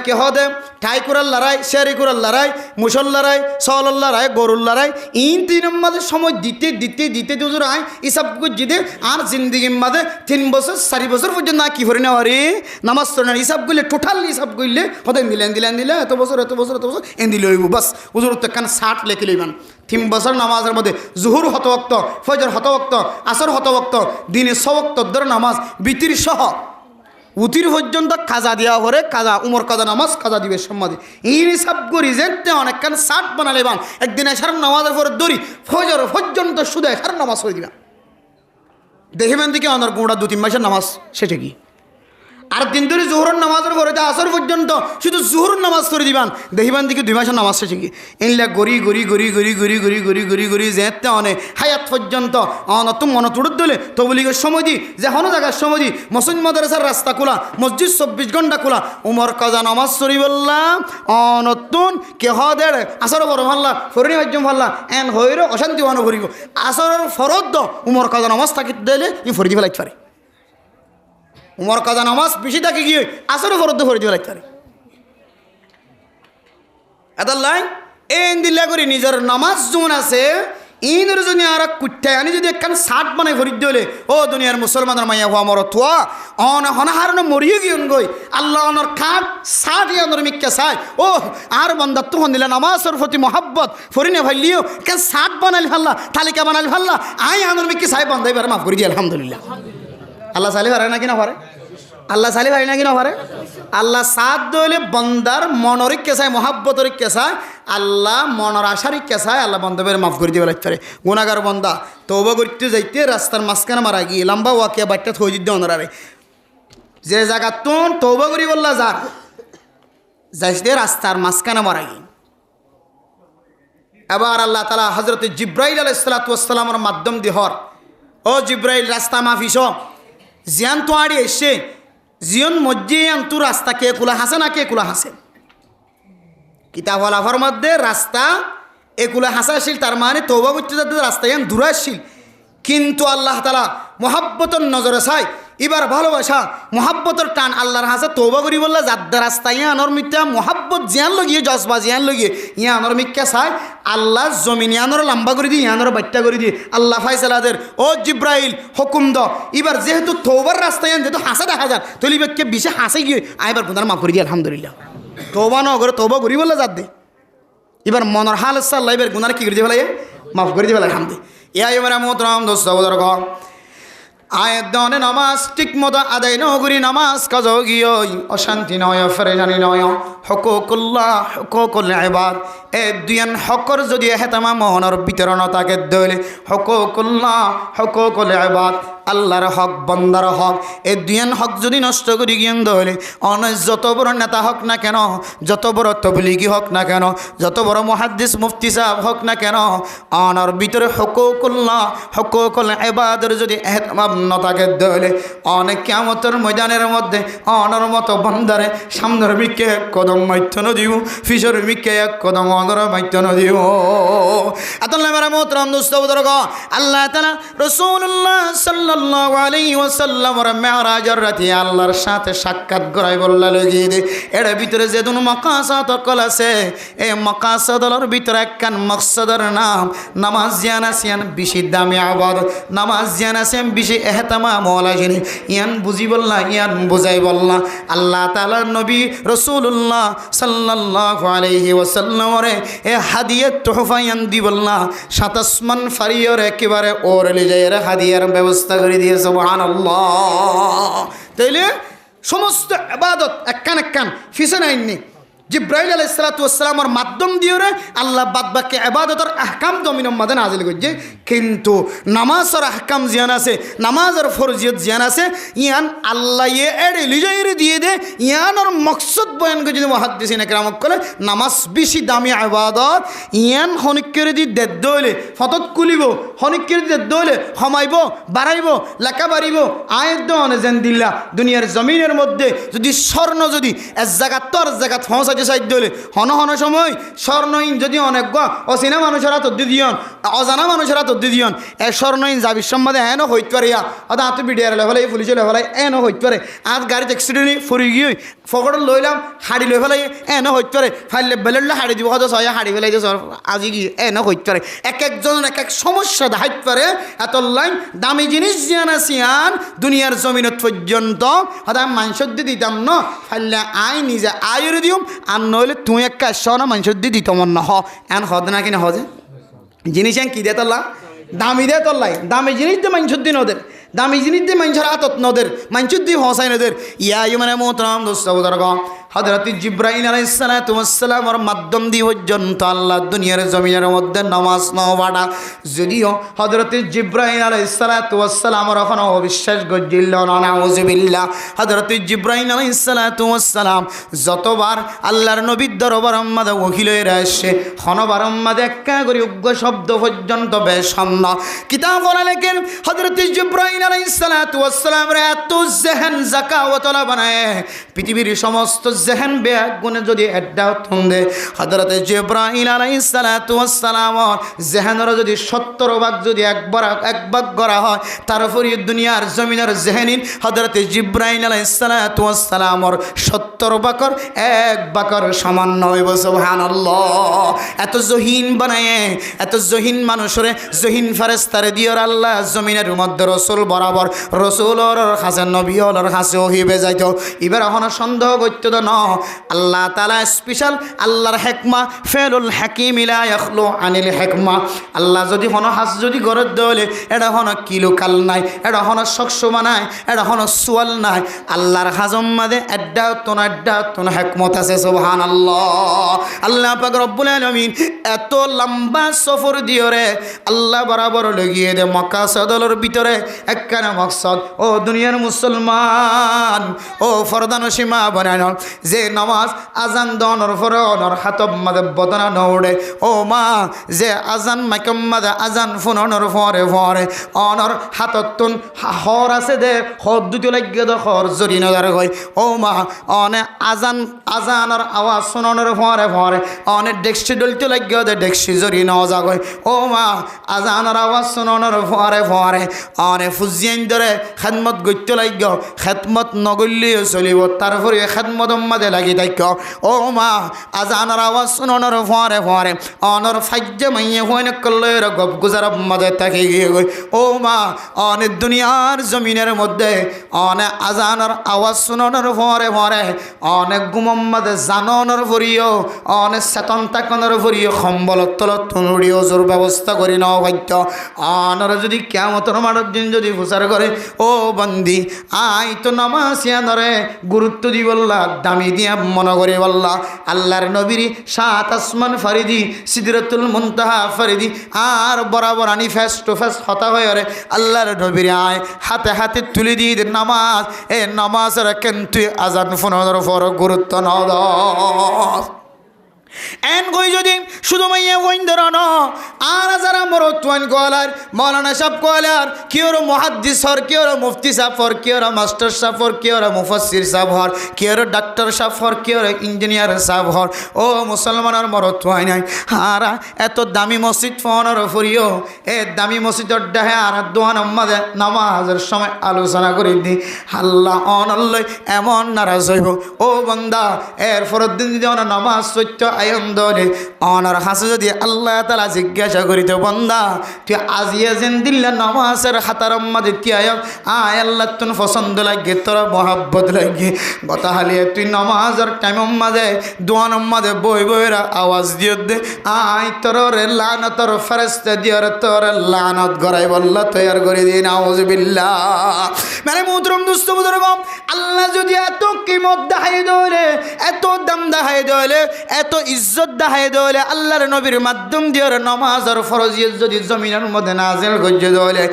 কেহ দে ঠাই করার লড়াই শেয়ারি করার লড়াই মুসল লড়াই সওয়াল লড়াই গরুর লড়াই ইন তিন আমাদের সময় দিতে দিতে দিতে হুজুর আই ইসব জিদে আর জিন্দিগির মাঝে 3 বছর 4 বছর পর্যন্ত না কি করে নেওয়া রে নামাজ পড়ে না হিসাব করলে টোটাল হিসাব করলে হতে দিলেন এত বছর এন দিলে হইব বাস হুজুর তো কান 60 লেখে লইবান। 3 বছর নামাজের মধ্যে জুহুর হত ওয়াক্ত ফজর হত ওয়াক্ত আসর হত ওয়াক্ত দিনে 100 ওয়াক্ত ধরে নামাজ বিতির সহ উতির পর্যন্ত কাজা দেওয়া করে কাজা উমর কাজা নামাজ কাজা দিবে সম্মাদি এই হিসাব করি যেতে অনেকখান 60 বানালে বান একদিন এসার নামাজের পরে দড়ি ফজর পর্যন্ত শুধু এসার নামাজ করে দিবা দেখিবেন দিকে আমার গোড়া 2-3 মাসের নামাজ সেটা কি আর দিন ধরে জোহরের নামাজের পরে আসর পর্যন্ত শুধু জোহরের নামাজ করে দিবান দেখিবান দিকে 2 মাসের নামাজ শেষে কি এনলা গড়ি গড়ি গড়ি গড়ি গড়ি গড়ি গড়ি গড়ি গড়ি যেতে অনেক হায়াত পর্যন্ত অনতুম মনতুড় দিলে তবলিগের সময় দি যে হন জায়গার সময় দি মসজিদ মাদ্রাসার রাস্তা খোলা মসজিদ 24 ঘন্টা খোলা উমর কাজা নামাজ সরি বললাম অনতুন কেহ দেড় আসর বড় ভাল্লা ফরিনি ভাজ্যম ভাল্লা এন হইর অশান্তি মনে ভরিব আসরের ফরদ উমর কাজা নামাজ থাকি দিলে ই ফরি দিবে লাগতে পারে উমর কাজা নামাজ বেশি থাকে গিয়ে আসরে ফরদ ফরি দিবে লাগতে পারে এদাল্লাই এন দিল্লা করি নিজের নামাজ জোন আছে ইনের যদি আর কুঠায় আনি যদি একখান 60 বানাই ভরি দিলে ও দুনিয়ার মুসলমানের মাইয়া হওয়া মর থোয়া অন হনাহারণ মরিয়ে গিয়ে গই আল্লাহ অনর খাট 60 ইয়ানোর মিক্কা চাই ও আর বান্দা তখন দিলে নামাজের প্রতি মহাব্বত ফরিনে ভাইলিও কেন 60 বানাইল ফাল্লা তালিকা বানাইল ফাল্লা আই আনোর মিক্কি চাই বান্দাই বার মাফ করে দিয়ে আলহামদুলিল্লাহ। আল্লাহ চালি পারে নাকি না পারে আল্লাহ চালি পারে নাকি না পারে আল্লাহ সাত দইলে বন্দার মনরিক কেসায় মহাব্বতরিক কেসায় আল্লাহ মনর আশারিক কেসায় আল্লাহ বন্ধবের মাফ করে দিবে লাগতে পারে। গুণাগার বন্দা তৌবা করতে যাইতে রাস্তার মাঝখানে মারা গিয়ে লম্বা ওয়াকিয়া বাড়িটা থই দিতে অনারে যে জায়গা তুন তৌবা করি বললা যাইতে রাস্তার মাঝখানে মারা গিয়ে এবার আল্লাহ তাআলা হযরত জিব্রাইল আলাইহিস সালাতু ওয়াস সালামের মাধ্যম দিয়ে হর ও জিব্রাইল রাস্তা মাফিস জিয়ান তো আড়ি এসে জিয়ন মজ্জে আন্তু রাস্তা কে খোলা হাসে না কে খোলা হাসে কিতাব হলাফার মধ্যে রাস্তা একুলা হাসাশীল তার মানে তৌবা করতে যাতে রাস্তা ইয়ান দূরাশীল কিন্তু আল্লাহ তাআলা মহাব্বতর নজরে চাই এবার ভালোবাসা মহাব্বতর টান আল্লাহর হাসে তৌবা করি বললে যাদের রাস্তা ইয়ানোর মিথ্যা মহাব্বত জিয়ান লগিয়ে জজবা জিয়ান লগিয়ে ইয়ানোর মিথ্যা চাই আল্লাহ জমিন ইয়ানোর লম্বা করে দিয়ে ইয়ানোর বাট্টা করে দিয়ে আল্লাহ ফাইসালাদের ও জিব্রাইল হুকুম দ এবার যেহেতু তৌবার রাস্তা ইয়ান যেহেতু হাসা দেখা যার তলিবেককে বিশে হাসে গিয়ে আইবার গুনার মাফ করে দিয়ে আলহামদুলিল্লাহ তৌবা ন করে তৌবা করি বললে যাদ দে এবার মনের হাল সাল্লাহ এবার গুনার কি করে দিয়ে ফেলাই মাফ করে দিয়ে ফেলাই আলহামদুলিল্লাহ ইয়া ইমারা মোহতরম দোস্ত বুজুর্গ আয়াত দনে নামাজ ঠিক মতো আদায় নগরী নামাজ কাজ গিয়ে অশান্তি নয় ফেরেশানি নয় হুকুকুল্লাহ হুকুকুল ইবাদ এই দুইয়ান হকর যদি হেতামা মনের বিতরণ তাকে দইলে হুকুকুল্লাহ হুকুকুল ইবাদ আল্লাহর হক বন্দার হক এই দুইয়ান হক যদি নষ্ট করি গিয়ে দইলে অনেক যত বড় নেতা হক না কেন, যত বড় তবলিগি হক না কেন, যত বড় মুহাদ্দিস মুফতি সাহেব হক না কেন, অনার ভিতরে হুকুকুল্লাহ হুকুকুল ইবাদের যদি এহতেমাম না থাকে দইলে অনেক কিয়ামতের ময়দানের মধ্যে অনার মতো বান্দারে সামনের মিকে এক কদম মাইথন দিব, ফিসর মিকে এক কদম অনর মাইথন দিব। আতাল্লাহ মেরা মোহতরম দোস্ত বুজুর্গ, আল্লাহ তাআলা রাসূলুল্লাহ সাল্লাল্লাহু আলাইহি ওয়াসাল্লামের মেরাজের রাতে আল্লাহর সাথে সাক্ষাৎ করাই বললা লাগিয়ে দে। এর ভিতরে যে দুন মাকাসাদ কল আছে এই মাকাসাদর ভিতরে একখান মকসদের নাম নামাজ জানাসিয়ান বেশি দামি ইবাদত, নামাজ জানাসিয়ান বেশি এহতেমাম ওয়ালা জিনিস ইয়ান বুঝি বললা ইয়ান বুঝাই বললা। আল্লাহ তাআলার নবী রাসূলুল্লাহ সাল্লাল্লাহু আলাইহি ওয়াসাল্লামের এ হাদিয়া তোহফা ইয়ান দি বললা 7 আসমান ফারিয়র একেবারে ওর লে যায় হাদিয়ার ব্যবস্থা করে দিয়ে সুবহানাল্লাহ। তাইলে সমস্ত ইবাদত একখান একখান ফিসে নাইনি জিব্রাইল আলাইহিস সালাতু ওয়াস সালামের মাধ্যম দিয়ে আল্লাহ বাদ বাকি ইবাদতের আহকাম জমিনের মধ্যে নাজিল করছে। কিন্তু নামাজের আহকাম জিয়ান আছে, নামাজের ফরজিয়ত জিয়ান আছে, ইয়ান আল্লাহ এড়ে লিজাইরে দিয়ে দে ইয়ানোর মকসদ বয়ান করে যদি মুহাদ্দিসিন ইকরামক করে নামাজ বেশি দামি ইবাদত ইয়ান হনিকের দি দেদ হইলে ফতত কুলিব, হনিকের দি দেদ হইলে হমাইব বাড়াইব লেখা বাড়িব আয়ের দনে যেন দিল্লা দুনিয়ার জমিনের মধ্যে যদি স্বর্ণ যদি এক জায়গা তোর জায়গা পৌঁছাইতে সাধ্য হলে হন হন সময় স্বর্ণহীন যদি অনেক অচেনা মানুষেরা তদ্দি দিয়ন অজানা মানুষেরা তদ্দি দিয়ন এ স্বর্ণহীন যাবির সম্বন্ধে এন হইতে পারে অত হাতে বিডিয়ার লেভেলাই পুলিশে লেভেলাই এন হইতে পারে আর গাড়িতে অ্যাক্সিডেন্ট ফুরি গিয়ে ফকট লইলাম হাড়ি লই ফেলাই এন হইতে পারে ফাইলে বেলেলে হাড়ি দিব হয়তো ছয় হাড়ি ফেলাই যে আজি গিয়ে এন হইতে পারে এক একজনের এক এক সমস্যা দেখাইতে পারে। এত লাইন দামি জিনিস জিয়ান আসিয়ান দুনিয়ার জমিনত পর্যন্ত হয়তো আমি মানুষের দিয়ে দিতাম ন ফাইলে আই নিজে আয়ুরে দিম আর নইলে তুই এক কাজ না মানুষের দিয়ে দিত মন না হ এন হদ না কিনা হজে জিনিস কি দে তোলা দামি দে তোলাই দামি জিনিস দিয়ে মানুষের দিন ওদের দামি জিনিস দিয়ে মানুষের আতত নদের মানুষের দিয়ে হসাই নদের ইয়া মানে মোহতরম দোস্ত বুজুর্গ হযরত জিব্রাইল আলাইহিস সালাতু ওয়াস সালামের মাধ্যম দিয়ে পর্যন্ত আল্লাহ দুনিয়ার জমিনের মধ্যে নামাজ নওয়াডা যদিও হযরত জিব্রাইল আলাইহিস সালাতু ওয়াস সালামের এখনো অবিশ্বাস গজ্জিল না নাউযুবিল্লাহ। হযরত জিব্রাইল আলাইহিস সালাতু ওয়াস সালাম যতবার আল্লাহর নবীর দরবার মধ্যে ওহিল হয়ে আসে হনবার মধ্যে একা করে উগ্র শব্দ পর্যন্ত বেশন্ন কিতাব বলা লেখেন হযরত জিব্রাইল আলাইহিস সালাতু ওয়াস সালামের এত জেহেন যাকাওয়াতলা বানায় পৃথিবীর সমস্ত জেহেন বেয়াক গুণে যদি এড্ডা থন্দে হযরত জিব্রাইল আলাইহিস সালাতু ওয়াস সালাম জেহেনের যদি 70 ভাগ যদি এক ভাগ করা হয় তারপরে দুনিয়ার জমিনের জেহেনিন হযরত জিব্রাইল আলাইহিস সালাতু ওয়াস সালামর 70 ভাগের এক ভাগের সমান হইব সুবহানাল্লাহ। এত জহিন বানায় এত জহিন মানুষরে জহিন ফেরেশতারে দিয়র আল্লাহ জমিনের মধ্যে রাসূল বরাবর রাসূলর কাছে নবীর কাছে ওহিবে যাইতো এবার এখন সন্দেহ করতে না আল্লাহ তাআলা স্পেশাল আল্লাহর হিকমা ফেলুল হাকিম লা ইয়াখলু আনিল হিকমা। আল্লাহ যদি হন হাস যদি গরদ দলে এটা হন কিলো কাল নাই এটা হন সকসমা নাই এটা হন সুয়াল নাই আল্লাহর হাজম মাদে এড্ডা তোন হিকমত আছে সুবহানাল্লাহ। আল্লাহ পাক রব্বুল আলামিন এত লম্বা সফর দিয়রে আল্লাহ বরাবর লাগিয়ে দে মক্কা সদলের ভিতরে একখানা মকসদ ও দুনিয়ার মুসলমান ও ফরদান সীমা বানানো যে নামাজ আজান দনর পরে অনর হাতব মাদে বদনা নৌড়ে ও মা যে আজান মাইকম মাদে আজান ফুনর ফরে ফরে অনর হাততুন হর আছে দে হর দুটো লাগিয়ে দে হর জরি নজার গই ও মা অনে আজানর আওয়াজ শুনর ফরে ফরে অনে ডেক্সি ডলতে লাগিয়ে দে ডেক্সি জরি নজা গই ও মা আজানর আওয়াজ শুনর ফরে ফরে অনে ফুজিয়ান ধরে খেদমত গইতে লাগিয়ে খেদমত নগল্লিও চলিব তারপরে খেদমত মাদে লাগি থাক ও মা আজানর আওয়াজ শুনর ফরে ফরে অনর ফাজ্জে মাইয়ে হইন কল্লের গপ গুজার মাদে থাকি গিয়ে গই ও মা অনেক দুনিয়ার জমিনের মধ্যে অনেক আজানর আওয়াজ শুনর ফরে ফরে অনেক গুমম মাদে জানর ভরিও অনেক চেতন তাকনের ভরিও সম্বলত তলত তুনুড়িও জোর ব্যবস্থা করি নাও ভাগ্য অনর যদি কিয়ামতের মাঠের দিন যদি প্রচার করে ও বন্দি আই তো নামাজিয়া ধরে গুরুত্ব দি বললা দামি দিয়া মনে করে বললা আল্লাহর নবীর সাত আসমান ফারিদি সিদরাতুল মুনতাহা ফারিদি আর বরাবর আনি ফেস টু ফেস হতা হয়ে রে আল্লাহর নবীর আয় হাতে হাতে তুলে দিয়ে নামাজ এ নামাজের কিন্তু আজান ফোনের উপর গুরুত্ব না দাও এন কই যদি শুধু মাইয়া কইন ধরানো আর যারা মরতুয়ান কলার মৌলানা সাহেব কলার কিওর মুহাদ্দিস হর কিওর মুফতি সাহেব হর কিওর মাস্টার সাহেব হর কিওর মুফাসসির সাহেব হর কিওর ডাক্তার সাহেব হর কিওর ইঞ্জিনিয়ার সাহেব হর ও মুসলমানের মরতুয়াই নাই আর এত দামি মসজিদ ফোনের ফুরিও এ দামি মসজিদের ডাহে আর দোয়ান আমাদের নামাজের সময় আলোচনা করে দি আল্লাহ অনল্লই এমন নারাজ হইব ও বান্দা এর পরের দিন যদি নামাজ সত্য দলে অনার হাসে যদি আল্লাহ তালা জিজ্ঞাসা করিত বন্দা তুই আজিয়া যেন দিল্লা নামাজের হাতার মাঝে তিয়ায় আয় আল্লাহ তুন পছন্দ লাগে তোর মহাব্বত লাগে গতা হালিয়ে তুই নামাজের টাইম মাঝে দোয়ান মাঝে বই বইরা আওয়াজ দিও দে আয় তোর লানত ফেরেশতা দিয়র তোর লানত গড়াই বললা তৈয়ার করে দিন আউযুবিল্লাহ মানে মুহতরম দোস্ত বুজুর্গ আল্লাহ যদি এত কিমত দেখাই দলে এত দাম দেখাই দলে এত ইজ্জত দেখাই দলে আল্লাহর নবীর মাধ্যম দিয়ে নামাজের ফরজিয়ত যদি জমিনের মধ্যে নাজিল করে দলে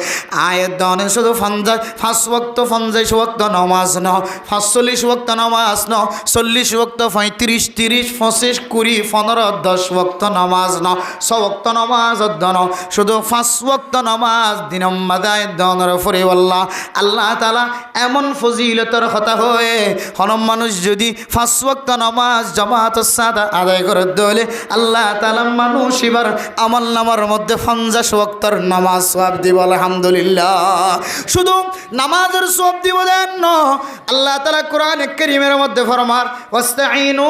আয়াত দানে শুধু 5 ওয়াক্ত 50 ওয়াক্ত নামাজ ন 45 ওয়াক্ত নামাজ ন 40 ওয়াক্ত 35 30 25 20 15 10 ওয়াক্ত নামাজ ন 100 ওয়াক্ত নামাজ দন শুধু 5 ওয়াক্ত নামাজ দিনম মাদায় দনের ফরে আল্লাহ তাআলা এমন ফজিলতের কথা হয়ে হন মানুষ যদি 5 ওয়াক্ত নামাজ জামাতের সাথে আদায় করে দলে আল্লাহ তাআলা মানুষ এবার আমল নামার মধ্যে 50 ওয়াক্তের নামাজ সওয়াব দিব আলহামদুলিল্লাহ শুধু নামাজের সওয়াব দিব দেন আল্লাহ তাআলা কোরআনে কারীমের মধ্যে ফরমার ওয়াস্তাঈনু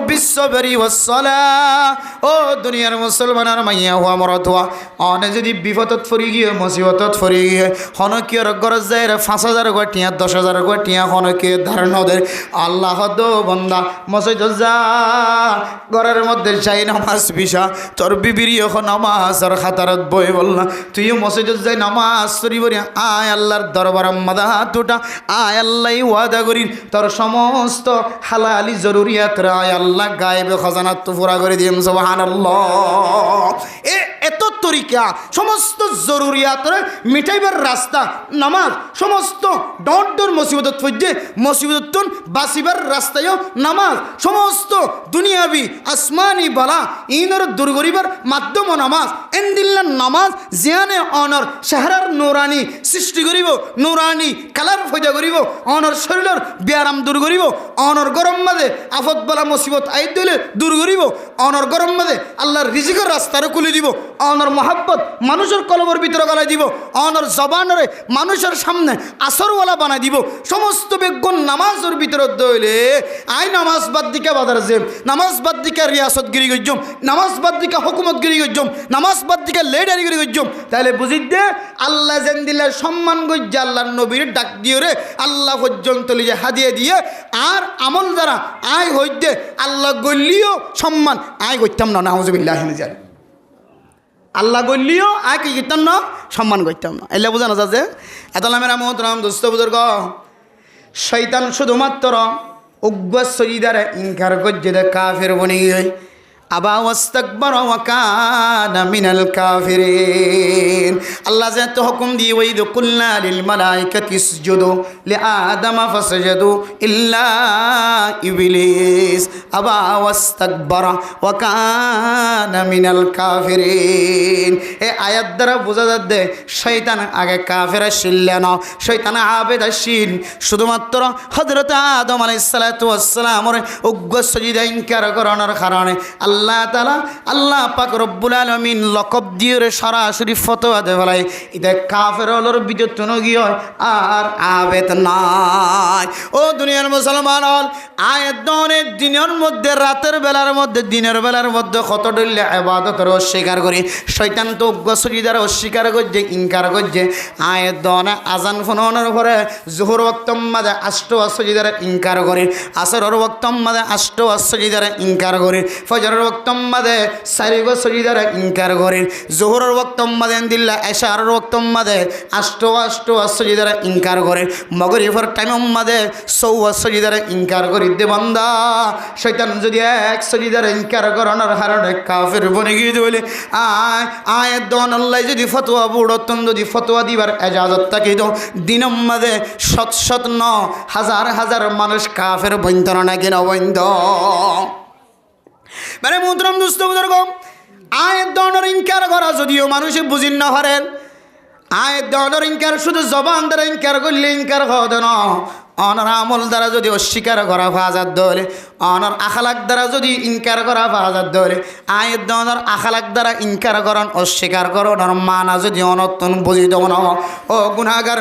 বিসসবরি ওয়াসসালাহ ও দুনিয়ার মুসলমানের মাইয়া হওয়া মরদ হওয়া অনে যদি বিপদত ফরি গিয়ে মুসিবতত ফরি গিয়ে হনকিয়র গরজ যায় 5000 গটিয়া 10000 গটিয়া হনকে ধারণদের আল্লাহ দো বান্দা মসজিদ যা ঘরের মধ্যে যাই নামাজ বিশা তোর বিবির এখন নামাজ আর খাতারত বই বললা তুইও মসজিদত যাই নামাজ সরি বলি আয় আল্লাহর দরবার মাদা দুটা আয় আল্লাহ ওয়াদা করি তোর সমস্ত হালালি জরুরিয়াত আয় আল্লাহ গায়েবে খাজানাত তো পুরা করে দিম সুবহানাল্লাহ এত তরিকা সমস্ত জরুরিয়াত মিটাইবার রাস্তা নামাজ সমস্ত ডর মুসিবত ফজ্জে মুসিবত বাসিবার রাস্তায়ও নামাজ সমস্ত দুনিয়াবি আসমানি বালা ইনর দূর করিবার মাধ্যম নামাজ এন্দিল্লা নামাজ জিয়ানে অনর শাহরার নুরানি সৃষ্টি করিব নুরানি কালার ফয়দা করিব অনর শরীরের ব্যায়াম দূর করিব অনর গরম মাঝে আফত বলা মুসিবত আই দিলে দূর করিব অনর গরম মাঝে আল্লাহর রিজিকের রাস্তারে খুলে দিব অনর মহাব্বত মানুষের কলবের ভিতরে গলায় দিব অনর জবানরে মানুষের সামনে আসরওয়ালা বানাই দিব সমস্ত বেগুন নামাজের ভিতরে দইলে আই নামাজ বাদ দিকে বাজার যে নামাজ বাদ দিকে রিয়াসতগিরি গজ্জম নামাজ বাদ দিকে হুকুমতগিরি গজ্জম নামাজ বাদ দিকে লেডারিগিরি গজ্জম তাহলে বুঝি দে আল্লাহ যেন দিলে সম্মান গজ্জা আল্লাহর নবীর ডাক দিয়ে রে আল্লাহ পর্যন্ত লিজে হাদিয়ে দিয়ে আর আমল দ্বারা আয় হইতে আল্লাহ গল্লিও সম্মান আয় করতাম না নাউজুবিল্লাহ মিনাল আল্লাহ গল্লিও আয় কি করতাম না সম্মান করতাম না এলে বোঝানো যাচ্ছে এত মেরা মোহতরাম দোস্ত বুজুর্গ শয়তান শুধুমাত্র উগ্র সজিদারে ইনকার করছে কাফের বনে গিয়ে আবা ওয়াস্তাকবার ওয়া কানা মিনাল কাফিরিন আল্লাহ যে তো হুকুম দিয়ে ওয়াইদ কুলনা লিল মালাইকাতি ইসজুদু লিআদামা ফাসজাদু ইল্লা ইবলিস আবা ওয়াস্তাকবার ওয়া কানা মিনাল কাফিরিন এই আয়াত দ্বারা বোঝা যাচ্ছে শয়তান আগে কাফেরা ছিল না শয়তান আবেদ ছিল শুধুমাত্র হযরত আদম আলাইহিস সালাতু ওয়াস সালামের উগ্র সজিদা ইনকার করার কারণে আল্লাহ তাআলা আল্লাহ পাক রব্বুল আলামিন লকব দিয়ে সরাসরি ফতোয়া দে বলাই এটা কাফের হলোর বিদ্যুৎ নগিয় আর আবেদ নাই ও দুনিয়ার মুসলমান আয়াত দনে দিনের মধ্যে রাতের বেলার মধ্যে দিনের বেলার মধ্যে কত ডলে ইবাদতের অস্বীকার করি শয়তান তো উগ্র সজিদার অস্বীকার করছে ইনকার করছে আয়াত দনে আজান ফোনের পরে জোহর ওয়াক্ত মাঝে আষ্ট সজিদার ইনকার করে আসরের ওয়াক্ত মাঝে আষ্ট সজিদার ইনকার করে ফজরের ওয়াক্তম মাদে সারিগো সজিদারে ইনকার করেন জোহরের ওয়াক্তম মাদে দিল্লা এশার ওয়াক্তম মাদে আষ্ট সজিদারে ইনকার করেন মগরিবের টাইম মাদে সৌ সজিদারে ইনকার করি দে বান্দা শয়তান যদি এক সজিদারে ইনকার করানোর হারণে কাফের বনে গিয়ে বলে আয় দন আল্লাহ যদি ফতোয়া বুড়তন যদি ফতোয়া দিবার এজাজত থাকি তো দিনম মাদে শত ন হাজার হাজার মানুষ কাফের বৈন্তর নাকি নবৈন্দ মানে মুদ্রম দুস্থ বুজুর্গ আয়ের দনের ইনকার করা যদিও মানুষে বুঝিন না পারেন আয়ের দনের ইনকার শুধু জবান দ্বারা ইনকার করলে ইনকার হতো না অনর আমল দ্বারা যদি অস্বীকার করা ফাজাদ ধরে অনর আখালাক দ্বারা যদি ইনকার করা ফাজাদ ধরে আয়ের দনের আখালাক দ্বারা ইনকার করন অস্বীকার করন মানা যদি অনতন বুঝি দেব না ও গুনাহগার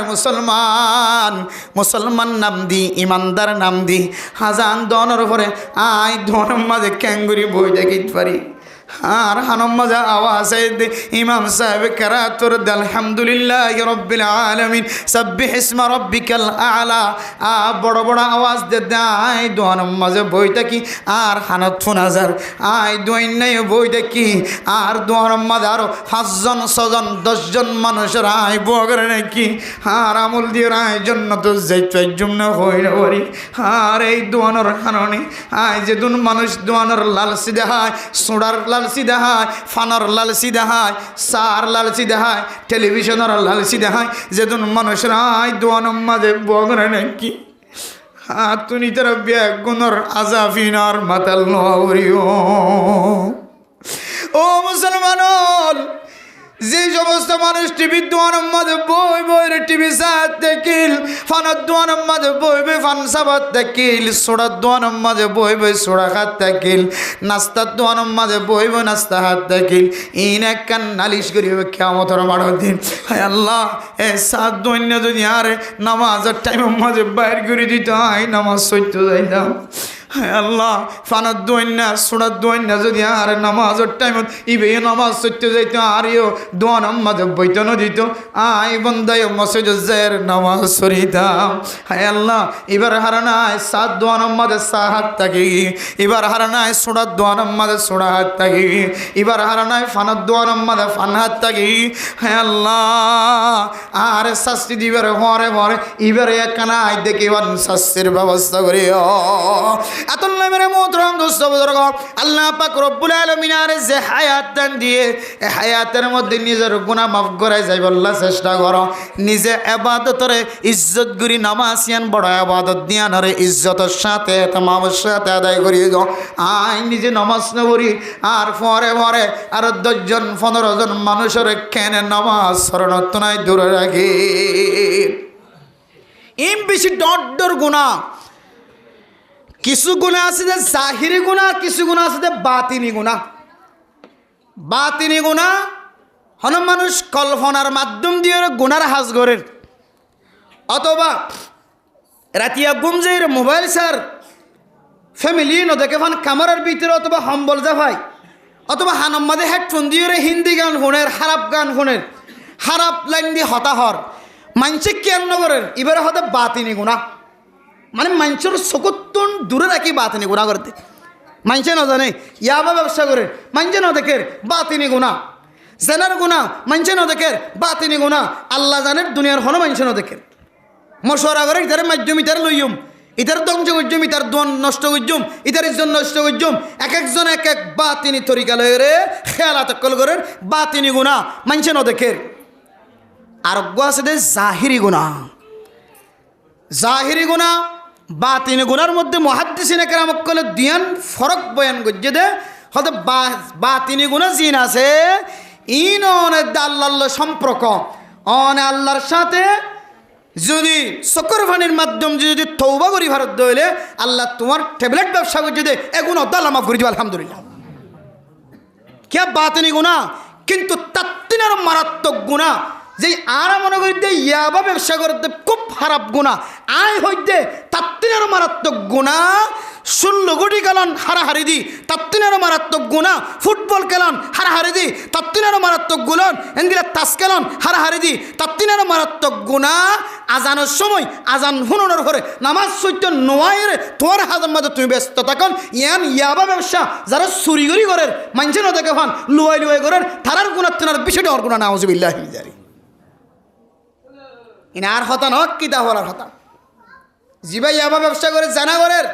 মুসলমান নাম দি ইমানদার নাম দি হাজান দনের পরে আয় দনের মাঝে ক্যাঙ্গুরি বই দেখিতে পারি আর হানম মজা আওয়াজ দে ইমাম সাহেব কারাতুর আলহামদুলিল্লাহি রাব্বিল আলামিন সাব্বিহ ইসমা রাব্বিকাল আলা বড় বড় আওয়াজ দে দাই দোয়ানম মজা বই দেখি আর হানত ফুনাজার আয় দোয়াই নাই বই দেখি আর দোয়ানম মজা আরো 5 জন 6 জন 10 জন মানুষের আয় বগরে নাকি আর আমল দিয়ে আয় জান্নাত যাইতে জুমনা হইরা ওরি আর এই দোয়ানোর হাননি আয় যে দুন মানুষ দোয়ানোর লালসি দেখায় সোড়ার লালসি দেখায় ফানর লালসি দেখায় সার লালসি দেখায় টেলিভিশনের লালসি দেখায় যেদিন মানুষের আয় দোয়ানোর মাঝে বগরে নাকি তুমি তারা ব্যাগুনর আজাফিনার মাতাল নরিও ও মুসলমান যে সমস্ত মানুষ টিভির দোয়ানোর মাঝে বই বই রে টিভি সাত দেখিল ফানার দোয়ানোর মাঝে বই বই ফান সাবাত দেখিল সোড়ার দোয়ানোর মাঝে বই বই সোড়া হাত দেখিল নাস্তার দোয়ানোর মাঝে বই বই নাস্তা হাত দেখিল ইন এক কান নালিশ করিবে কিয়ামতের মাঠে দিন হায় আল্লাহ এ সাত দৈন্য যদি আরে নামাজের টাইমের মাঝে বাইর করে দিত আয় নামাজ সইতে যাইতাম হায় আল্লাহ ফানার দোয়ান্না সোড়ার দোয়ান্না যদি আর নামাজের টাইমত ইবে নামাজ সইতে যাইতো আরিও দোয়ানোর মাঝে বইতন দিত আয় বন্দায় মসজিদ জের নামাজ সরিতাম হায় আল্লাহ এবার হারানায় সাত দোয়ানোর মাঝে সাহাত থাকি এবার হারানায় সোড়ার দোয়ানোর মাঝে সোড়া হাত থাকি এবার হারানায় ফানার দোয়ানোর মাঝে ফান হাত থাকি হায় আল্লাহ আর শাস্তি দিবার হরে হরে এবার একখানা আয় দেখি শাস্তির ব্যবস্থা করি আতুল্লাহ মেরে মোহতরম দোস্ত বুজুর্গ আল্লাহ পাক রব্বুল আলামিন আরে যে হায়াত দান দিয়ে এই হায়াতের মধ্যে নিজের গুনাহ মাফ করে যাইবল্লা চেষ্টা করো নিজে ইবাদতরে ইজ্জত করি নামাজিয়ান বড় ইবাদত দিয়ান রে ইজ্জতের সাথে তামামের সাথে আদায় করি গো আই নিজে নামাজ না পড়ি আর পরে পরে আর 10 জন 15 জন মানুষের কেনে নামাজ শরণত নাই দূরে রাখি এম বেশি ডর গুনাহ কিছু গুণা আছে যে জাহিরি গুণা কিছু গুণা আছে যে বাতিনি গুণা বাতিনি গুণা হন মানুষ কল্পনার মাধ্যম দিয়ে গুণার হাজ গড়ের অথবা রাতিয়া গুম যে মোবাইল সার ফ্যামিলি ন দেখে ফান কামারের ভিতরে অথবা হম্বল যা ভাই অথবা হানম্মাদে হেডফোন দিয়ে হিন্দি গান ফোনের খারাপ গান ফোনের খারাপ লাইন দিয়ে হতাহর মানসে কেন নগরের এবারে হতে বাতিনি গুণা মানে মানুষের চকুত্তন দূরে রাখি বাতিনি গুণা করতে মানুষে না জানে ইয়াবা ব্যবসা করে মানুষে না দেখে বাতিনি গুণা জেনার গুণা মানুষে না দেখে বাতিনি গুণা আল্লাহ জানের দুনিয়ার হনো মানুষে না দেখে মশওয়ারা করে ইতারে মাধ্যম ইতার লইম ইতার ধ্বংস করজুম ইতার দন নষ্ট করজুম ইতার ইজ্জত নষ্ট করজুম এক একজন এক এক বাতিনি তরিকা লয়ে রে খেয়াল আতকল করেন বাতিনি গুণা মানুষে না দেখে আরোগ্য আছে দে জাহিরি গুণা জাহিরি গুণা বাতিনি গুনার মধ্যে মুহাদ্দিসিনে কেরাম কলে দিয়ান ফরক বয়ান করছে দে হয়তো বাতিনি গুণা জিন আছে ইন অনেক আল্লাহ সম্পর্ক অনে আল্লাহর সাথে যদি চকুর পানির মাধ্যম যদি তৌবা করি ভারত দইলে আল্লাহ তোমার ট্যাবলেট ব্যবসা করছে দে এগুণ অদ্দাল মাফ করে দিব আলহামদুলিল্লাহ কে বাতিনি গুণা কিন্তু তাত্তিনের মারাত্মক গুণা যে আর মনে করি দে ইয়াবা ব্যবসা করতে খুব খারাপ গুণা আয় হইতে তাত্তিনের মারাত্মক গুণা ষোলো কোটি খেলন হারাহারি দি তার তিনেরও মারাত্মক গুণা ফুটবল খেলন হারাহারি দি তার তিনেরও মারাত্মক গুণন এনদিরা তাস খেলন হারাহারি দি তার তিনেরও মারাত্মক গুণা আজানের সময় আজান হুননের ঘরে নামাজ সত্য নোয়াইয়ের তোমার হাজার মাঝে তুমি ব্যস্ত তখন ইয়াবা ব্যবসা যারা চুরিগরি করেন মানছে না দেখে ভান লুয়াই লুয়াই করেন তারার গুণার তেনার বিষয়টা ওর গুণা নাউজুবিল্লাহ জারি ইনার হতা নক কিতা হলার হতা জিবা ইয়াবা ব্যবসা করে জানা করের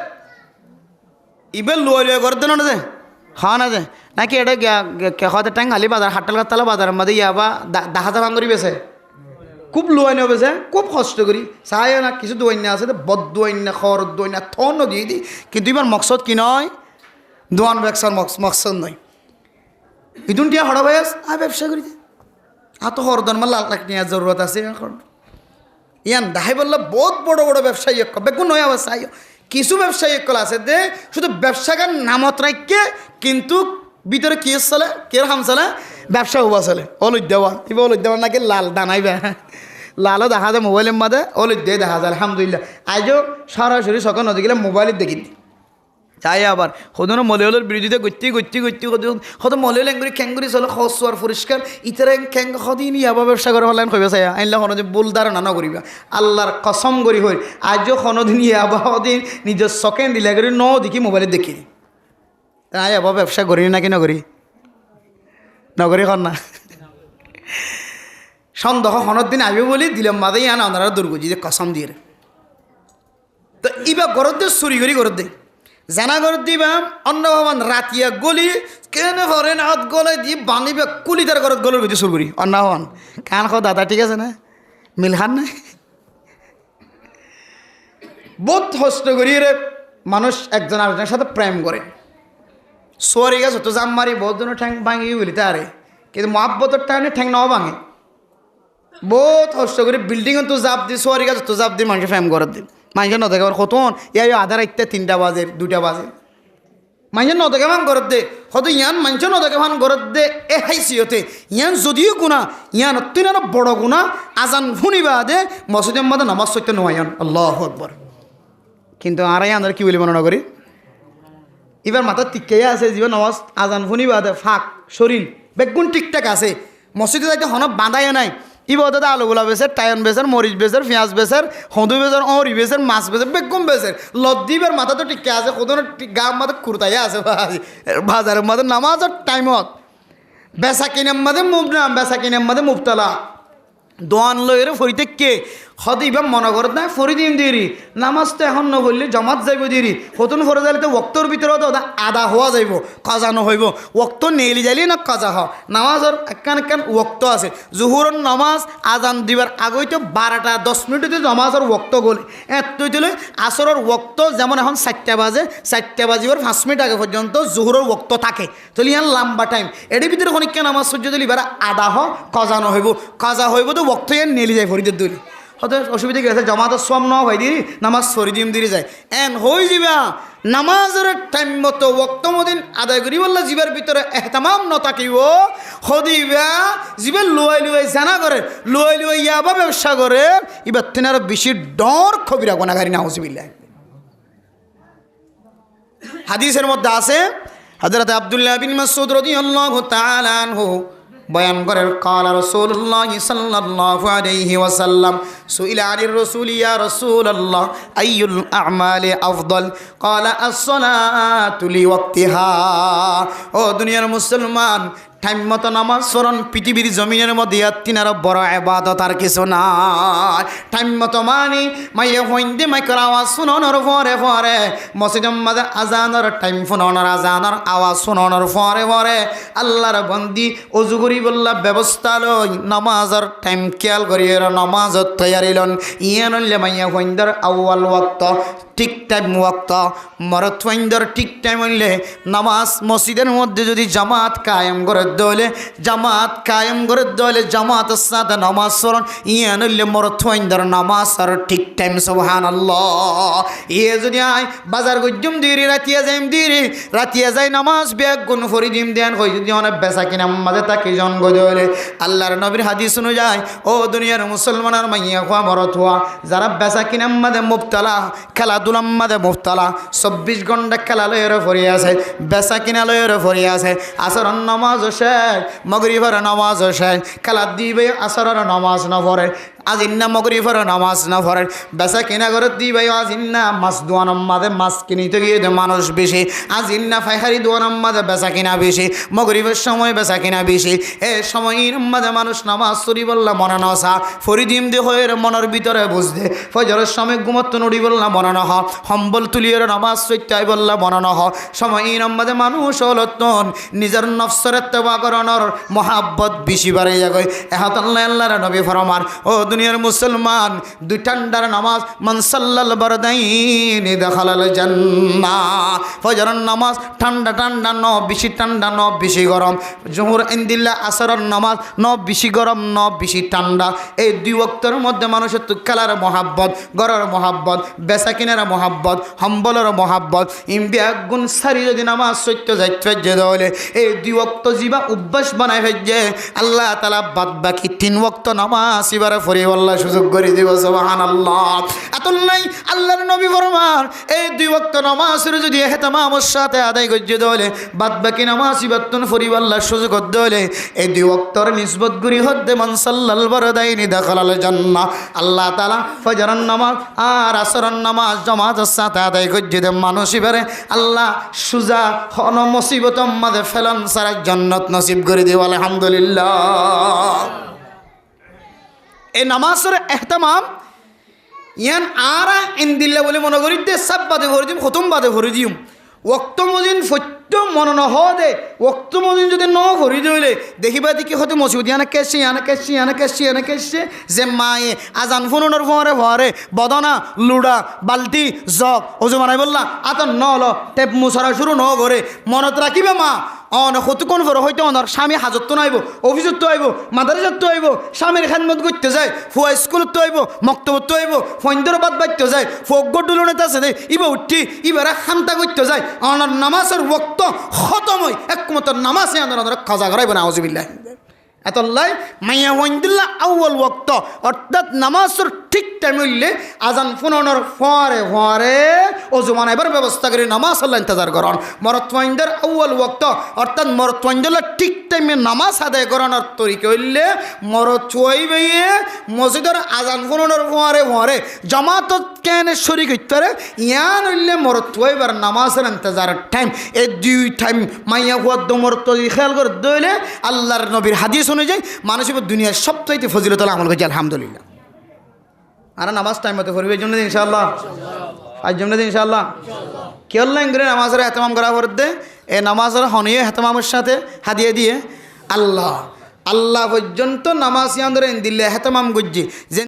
ইবেল লুয়াই লুয়াই করে দেন না যে হ্যাঁ না যে নাকি এটা হতে ট্যাং খালি বাজার হাট্টাল কাটতালা বাজারের মধ্যে ইয়াবা 10,000 ভাঙ করি বেছে খুব লোয়াই নেবে যে খুব কষ্ট করি চাই না কিছু দোয়াইনা আছে বদ দোয়াইনা খর দোয়াইনা থন দিয়ে দিই কিন্তু এবার মকসদ কি নয় দোয়ান ব্যবসার মকসদ নয় ইদুন টিয়া হড়া ভাই ব্যবসা করি তো হরদন আমার লাখ লাখ নেওয়ার জরুরত আছে এখন ইয়ান দাহাই বললো বহুত বড় বড় ব্যবসায়ী বেগুন নয় আবার চাই কিছু ব্যবসায়ী আছে যে শুধু ব্যবসাকার নামত রাখকে কিন্তু ভিতরে কি চলে কে হাম চলে ব্যবসা হওয়া চলে অলুদ দেওয়া এবার অলুদ দেওয়া নাকি লাল দানাইবে লালও দেখা যায় মোবাইলের মাঝে অলুদ দিয়ে দেখা যায় আলহামদুলিল্লাহ আজও সরাসরি সকাল নদী গেলে মোবাইলের দেখি তাই আবার সদনো মলয়লের বিরোধিতা গতি সদ মলয়ল এঙ্গুরি খ্যাঙ্গুরি চলো সচুয়ার পরিষ্কার ইতারা খ্যাং সদিন ইয়াবা ব্যবসা করে হলেন কইবা চাই আইনলা সনদিন ভুল ধারণা নকরিবা আল্লাহর কসম করি হই আজও সনদিন ইয়াবা সদিন নিজের চকেন দিলে করে ন দেখি মোবাইলে দেখি তাই আবার ব্যবসা করি নাকি নগরী নগরী কর না সন্দেহ সনত দিন আইবে বলি দিলাম মাদে ইয়ান আপনারা দুর্গজি যে কসম দিয়ে তো ইবা গরত দে চুরি করি গরত দে জানা গরত দিবা অন্য ভগবান রাতিয়া গলি কেনে হরেন হাত গলে দি বানিবে কুলি তার গরত গলের গতি চুর করি অন্য ভগবান কান খাও দাদা ঠিক আছে না মিল খান না বহুত কষ্ট করি রে মানুষ একজন আরেকজনের সাথে প্রেম করে সোয়ারি গাছ হতো জাম মারি বহুত জনের ঠ্যাং ভাঙি বলি তারে কিন্তু মহাব্বতের টাইমে ঠ্যাং নাও ভাঙে বহুত কষ্ট করে বিল্ডিং তো জাপ দি সোয়ারি গাছ তো জাপ দি মানুষের ফ্যাম করার দিন মানুষের ন দেখে কতন ইয়া আধা রাখতে 3টা বাজে 2টা বাজে মানুষের ন দেখে ভান করত দে হয়তো ইয়ান মানুষের ন দেখে ভান করত দে এ হাইসিয়তে ইয়ান যদিও গুণা ইয়ান অত্যন্ত বড় গুণা আজান শুনিবা দে মসজিদের মধ্যে নামাজ সত্য নোয়াইন আল্লাহু আকবার কিন্তু আর আমরা কি বলি মনে করি এবার মাথার টিকাইয়া আছে জীবন নামাজ আজান শুনিবা দে ফাঁক শরীর বেগুন ঠিকঠাক আছে মসজিদে যাইতে হন বাঁধাই নাই ইবাদতে আলুগুলা বেচের টায়ন বেচের মরিচ বেচের পেঁয়াজ বেচের হদু বেচের অঁরি বেচের মাছ বেচের বেগুন বেচের লদ্দিবের মাথা তো টিকা আছে কত গাম মাথা কুর্তাইয়া আছে বাজারের মাঝে নামাজের টাইমত বেচা কিনার মাঝে মুবনাম বেচা কিনার মাঝে মুবতলা দোয়ান লইয়ের ফরিতে কে হদি বা মনে করত না ফরি দিন দিরি নামাজ তো এখন নবললে জমাত যাইব দিরি হতুন ফরে যাইলে তো ওক্তর ভিতরে তো আদা হওয়া যাইব কাজা নহইব ওক্ত নেলি যাইলে না কাজা হওয়া নামাজের একখান ওক্ত আছে জুহুরের নামাজ আজান দিবার আগেই তো 12টা 10 মিনিটে নামাজের ওক্ত গলে এতই দিলে আসরের ওক্ত যেমন এখন 4টা বাজে 4টা বাজিবার 5 মিনিট আগে পর্যন্ত জুহুরের ওক্ত থাকে তাহলে ইয়ান লম্বা টাইম এর ভিতরে অনেককে নামাজ সহ্য দিলে এবার আদা হ কাজা নহইব কাজা হইব তো ওক্ত ইয়ান নেলি যায় ফরিদের দলি হয়তো অসুবিধা কি আছে জমাতের সব ন হয় দিরি নামাজ সরি দিম দিরি যায় এন হয়ে যাবা নামাজের টাইম মতো ওক্ত মদিন আদায় করি বললে জীবের ভিতরে এহতামাম ন থাকিব হদিবা জীবের লুয়াই লুয়াই জানা করে লুয়াই লুয়াই ইয়াবা ব্যবসা করে এবার তিনি আরো বেশি ডর খবিরা গোনাগারি না হসিবিল্লাহ হাদিসের মধ্যে আছে হযরত আব্দুল্লাহ বিন মাসউদ রাদিয়াল্লাহু তাআলা আনহু বয়ান করেন قال رسول الله صلى الله عليه وسلم سئل عن الرسول يا رسول الله أي الأعمال أفضل قال الصلاة لوقتها ও দুনিয়ার মুসলমান টাইম মতো নামাজ পড়ন পৃথিবীর জমিনের মধ্যে তিনার বড় ইবাদত আর কিছু না টাইম মতো মানি মাইয়া হইন্দে মাইকর আওয়াজ শুনানোর পরে পরে মসজিদের মধ্যে আজানের টাইম শুনানোর আজানের আওয়াজ শুনানোর পরে পরে আল্লাহর বন্দি অজু করি বললা ব্যবস্থা লই নামাজের টাইম খেয়াল করিয়ে নামাজত তৈয়ারি লন ইয়ান মাইয়া হইন্দর আউয়াল ওয়াক্ত ঠিক টাইম ওয়াক্ত মরত হইন্দর ঠিক টাইম হইলে নামাজ মসজিদের মধ্যে যদি জামাত কায়েম করে দলে জামাত কায়েম করে দলে জামাতের সাথে নামাজ পড়ন ইয়ে নইলে মরথইন্দার নামাজ আর ঠিক টাইম সুবহানাল্লাহ ইয়ে যদি আয় বাজার গজ্জুম দিরি রাতিয়া যাইম দিরি রাতিয়া যাই নামাজ বেগ গুণ ফরি দিম দেন কই যদি অনেক বেচা কিনা মাঝে তাকে জন গদলে আল্লাহর নবীর হাদিস শুনে যায় ও দুনিয়ার মুসলমানের মাইয়া খোয়া মরত হওয়া যারা বেচা কিনা মাঝে মুবতালা খেলাধুলার মাঝে মুবতালা 24 ঘন্টা খেলা লয়ের ফরি আছে বেচা কিনা লয়ের ফরি আছে আসরের নামাজ শেষ মাগরিবের নামাজ শেষ খেলা দিবে আসরের নামাজ না পড়ে আজিন্না মাগরিবের নামাজ না পড়ে বেচা কিনা করে দিবে আজিন্না মাছ দোয়ানোর মাঝে মাছ কিনিতে গিয়ে মানুষ বেশি আজিন্না ফাইহারি দোয়ানোর মাঝে বেচা কিনা বেশি মাগরিবের সময় বেচা কিনা বেশি এ সময়ের মাঝে মানুষ নামাজ চুরি বললা মনে নসা ফরিদিম দে হয়ে মনের ভিতরে বুঝতে ফজরের সময় ঘুমত্ত নড়ি বললা মনে নহ হম্বল তুলিয়ের নামাজ চৈত্যাই বললা মনে নহ সময়ের মাঝে মানুষ হলতন নিজের নফসের তেবা করানোর মহাব্বত বেশি বাড়ে যাবে এহাত আল্লাহ আল্লাহর নবী ফরমান ও দুনিয়ার মুসলমান দুই ঠান্ডার নামাজ মান সাল্লাল বারদাইনি দাখালাল জান্নাহ ফজরের নামাজ ঠান্ডা ঠান্ডা ন বেশি ঠান্ডা ন বেশি গরম জোহর ইন্দিল্লা আসরের নামাজ ন বেশি গরম ন বেশি ঠান্ডা এই দুই ওয়াক্তের মধ্যে মানুষের তো খেলার মহাব্বত গড়ের মহাব্বত বেচা কিনার মহাব্বত হম্বলের মহাব্বত ইম্বিয়া গুণ সারি যদি নামাজ সত্য যাইতে দলে এই দুই ওয়াক্ত জীবা অভ্যাস বানাই ফেলছে আল্লাহ তাআলা বাদ বাকি 3 ওয়াক্ত নামাজ এবারে ফরি আল্লাহ সুযোগ করে দিব সুবহানাল্লাহ আতুল্লাই আল্লাহর নবী ফরমান এই দুই ওয়াক্ত নামাজের যদি ইহতিমামের সাথে আদায় করতে দলে বাদ বাকি নামাজ ইবাদতুন ফরি আল্লাহ সুযোগ দলে এই দুই ওয়াক্তর নিসবত গুরি হদ্দে মান সাল্লাল বারদাইনি দাখালাল জান্নাহ আল্লাহ তাআলা ফজরের নামাজ আর আসরের নামাজ জামাতের সাথে আদায় করতে দেন মানুষ এবারে আল্লাহ সুজা হন মুসিবতর মাঝে ফেলন সারা জান্নাত নসিব করে দিব আলহামদুলিল্লাহ এই নামাজের ইহতিমাম ইয়ান আরা ইনদিল্লা বলে মনে করি দে সব বাদে ভরে দিম খতম বাদে ভরে দিম ওক্ত মদিন ফত্য মনে নহ দে ওক্ত মদিন যদি ন ভরি দিলে দেখিবা দেখি হতে মসজিদ আনে কেসে যে মায়ে আজান ফোনের ফোয়ারে ফোয়ারে বদনা লুড়া বালতি জগ ওজু মানাই বললা আতন ন হলো টেপ মুছারা শুরু ন করে মনত রাখিবে মা অন কতক্ষণ পরে হয়তো অনার স্বামী হাজত তো নাইব অফিসত তো আইব মাদারিসত তো আইব স্বামীর খেদমত করতে যায় ফুয়া স্কুলত তো আইব মক্তবত তো আইব ফৈন্দর বাদ বাড়তে যায় ফোক ডুলনে আছে দে ইবা উঠি ইবারা খান্তা করতে যায় অনার নামাজের ওয়াক্ত খতম হয় একমত নামাজে আনার খাজা করাইব না আউযুবিল্লাহ এতল্লাই মাইয়া ওয়াইন্দিল্লা আউয়াল ওয়াক্ত অর্থাৎ নামাজের ঠিক টাইম হইলে আজান ফোনানোর ফরে ওজু মানাইবার ব্যবস্থা করে নামাজ আল্লাহ ইন্তজার করন মরত ওয়াইন্দের আউয়াল ওয়াক্ত অর্থাৎ মরত ওয়াইন্দিল্লা ঠিক টাইমে নামাজ আদায় করানোর তরিকা হইলে মরত ওয়াইবে মসজিদের আজান ফোনানোর ফরে জামাতত কেনে শরীক হইতে পারে ইয়ান হইলে মরত ওয়াইবার নামাজের ইন্তজারের টাইম এই দুই টাইম মাইয়া হুয়াদ মরত খেয়াল করে দইলে আল্লাহর নবীর হাদিস অনুযায়ী মানুষ দুনিয়ার সবচাইতে ফজিলত আমল করছে আলহামদুলিল্লাহ আর নামাজ টাইম মতো করবে এই জন্য ইনশাআল্লাহ আজ জন্য ইনশাআল্লাহ কি অনলাইন করে নামাজের এহতেমাম করা করতে এই নামাজের হনিয়ে এহতেমামের সাথে হাদিয়ে দিয়ে আল্লাহ পর্যন্ত নামাজ ইয়ান ধরে দিল্লে এহতেমাম করছে যে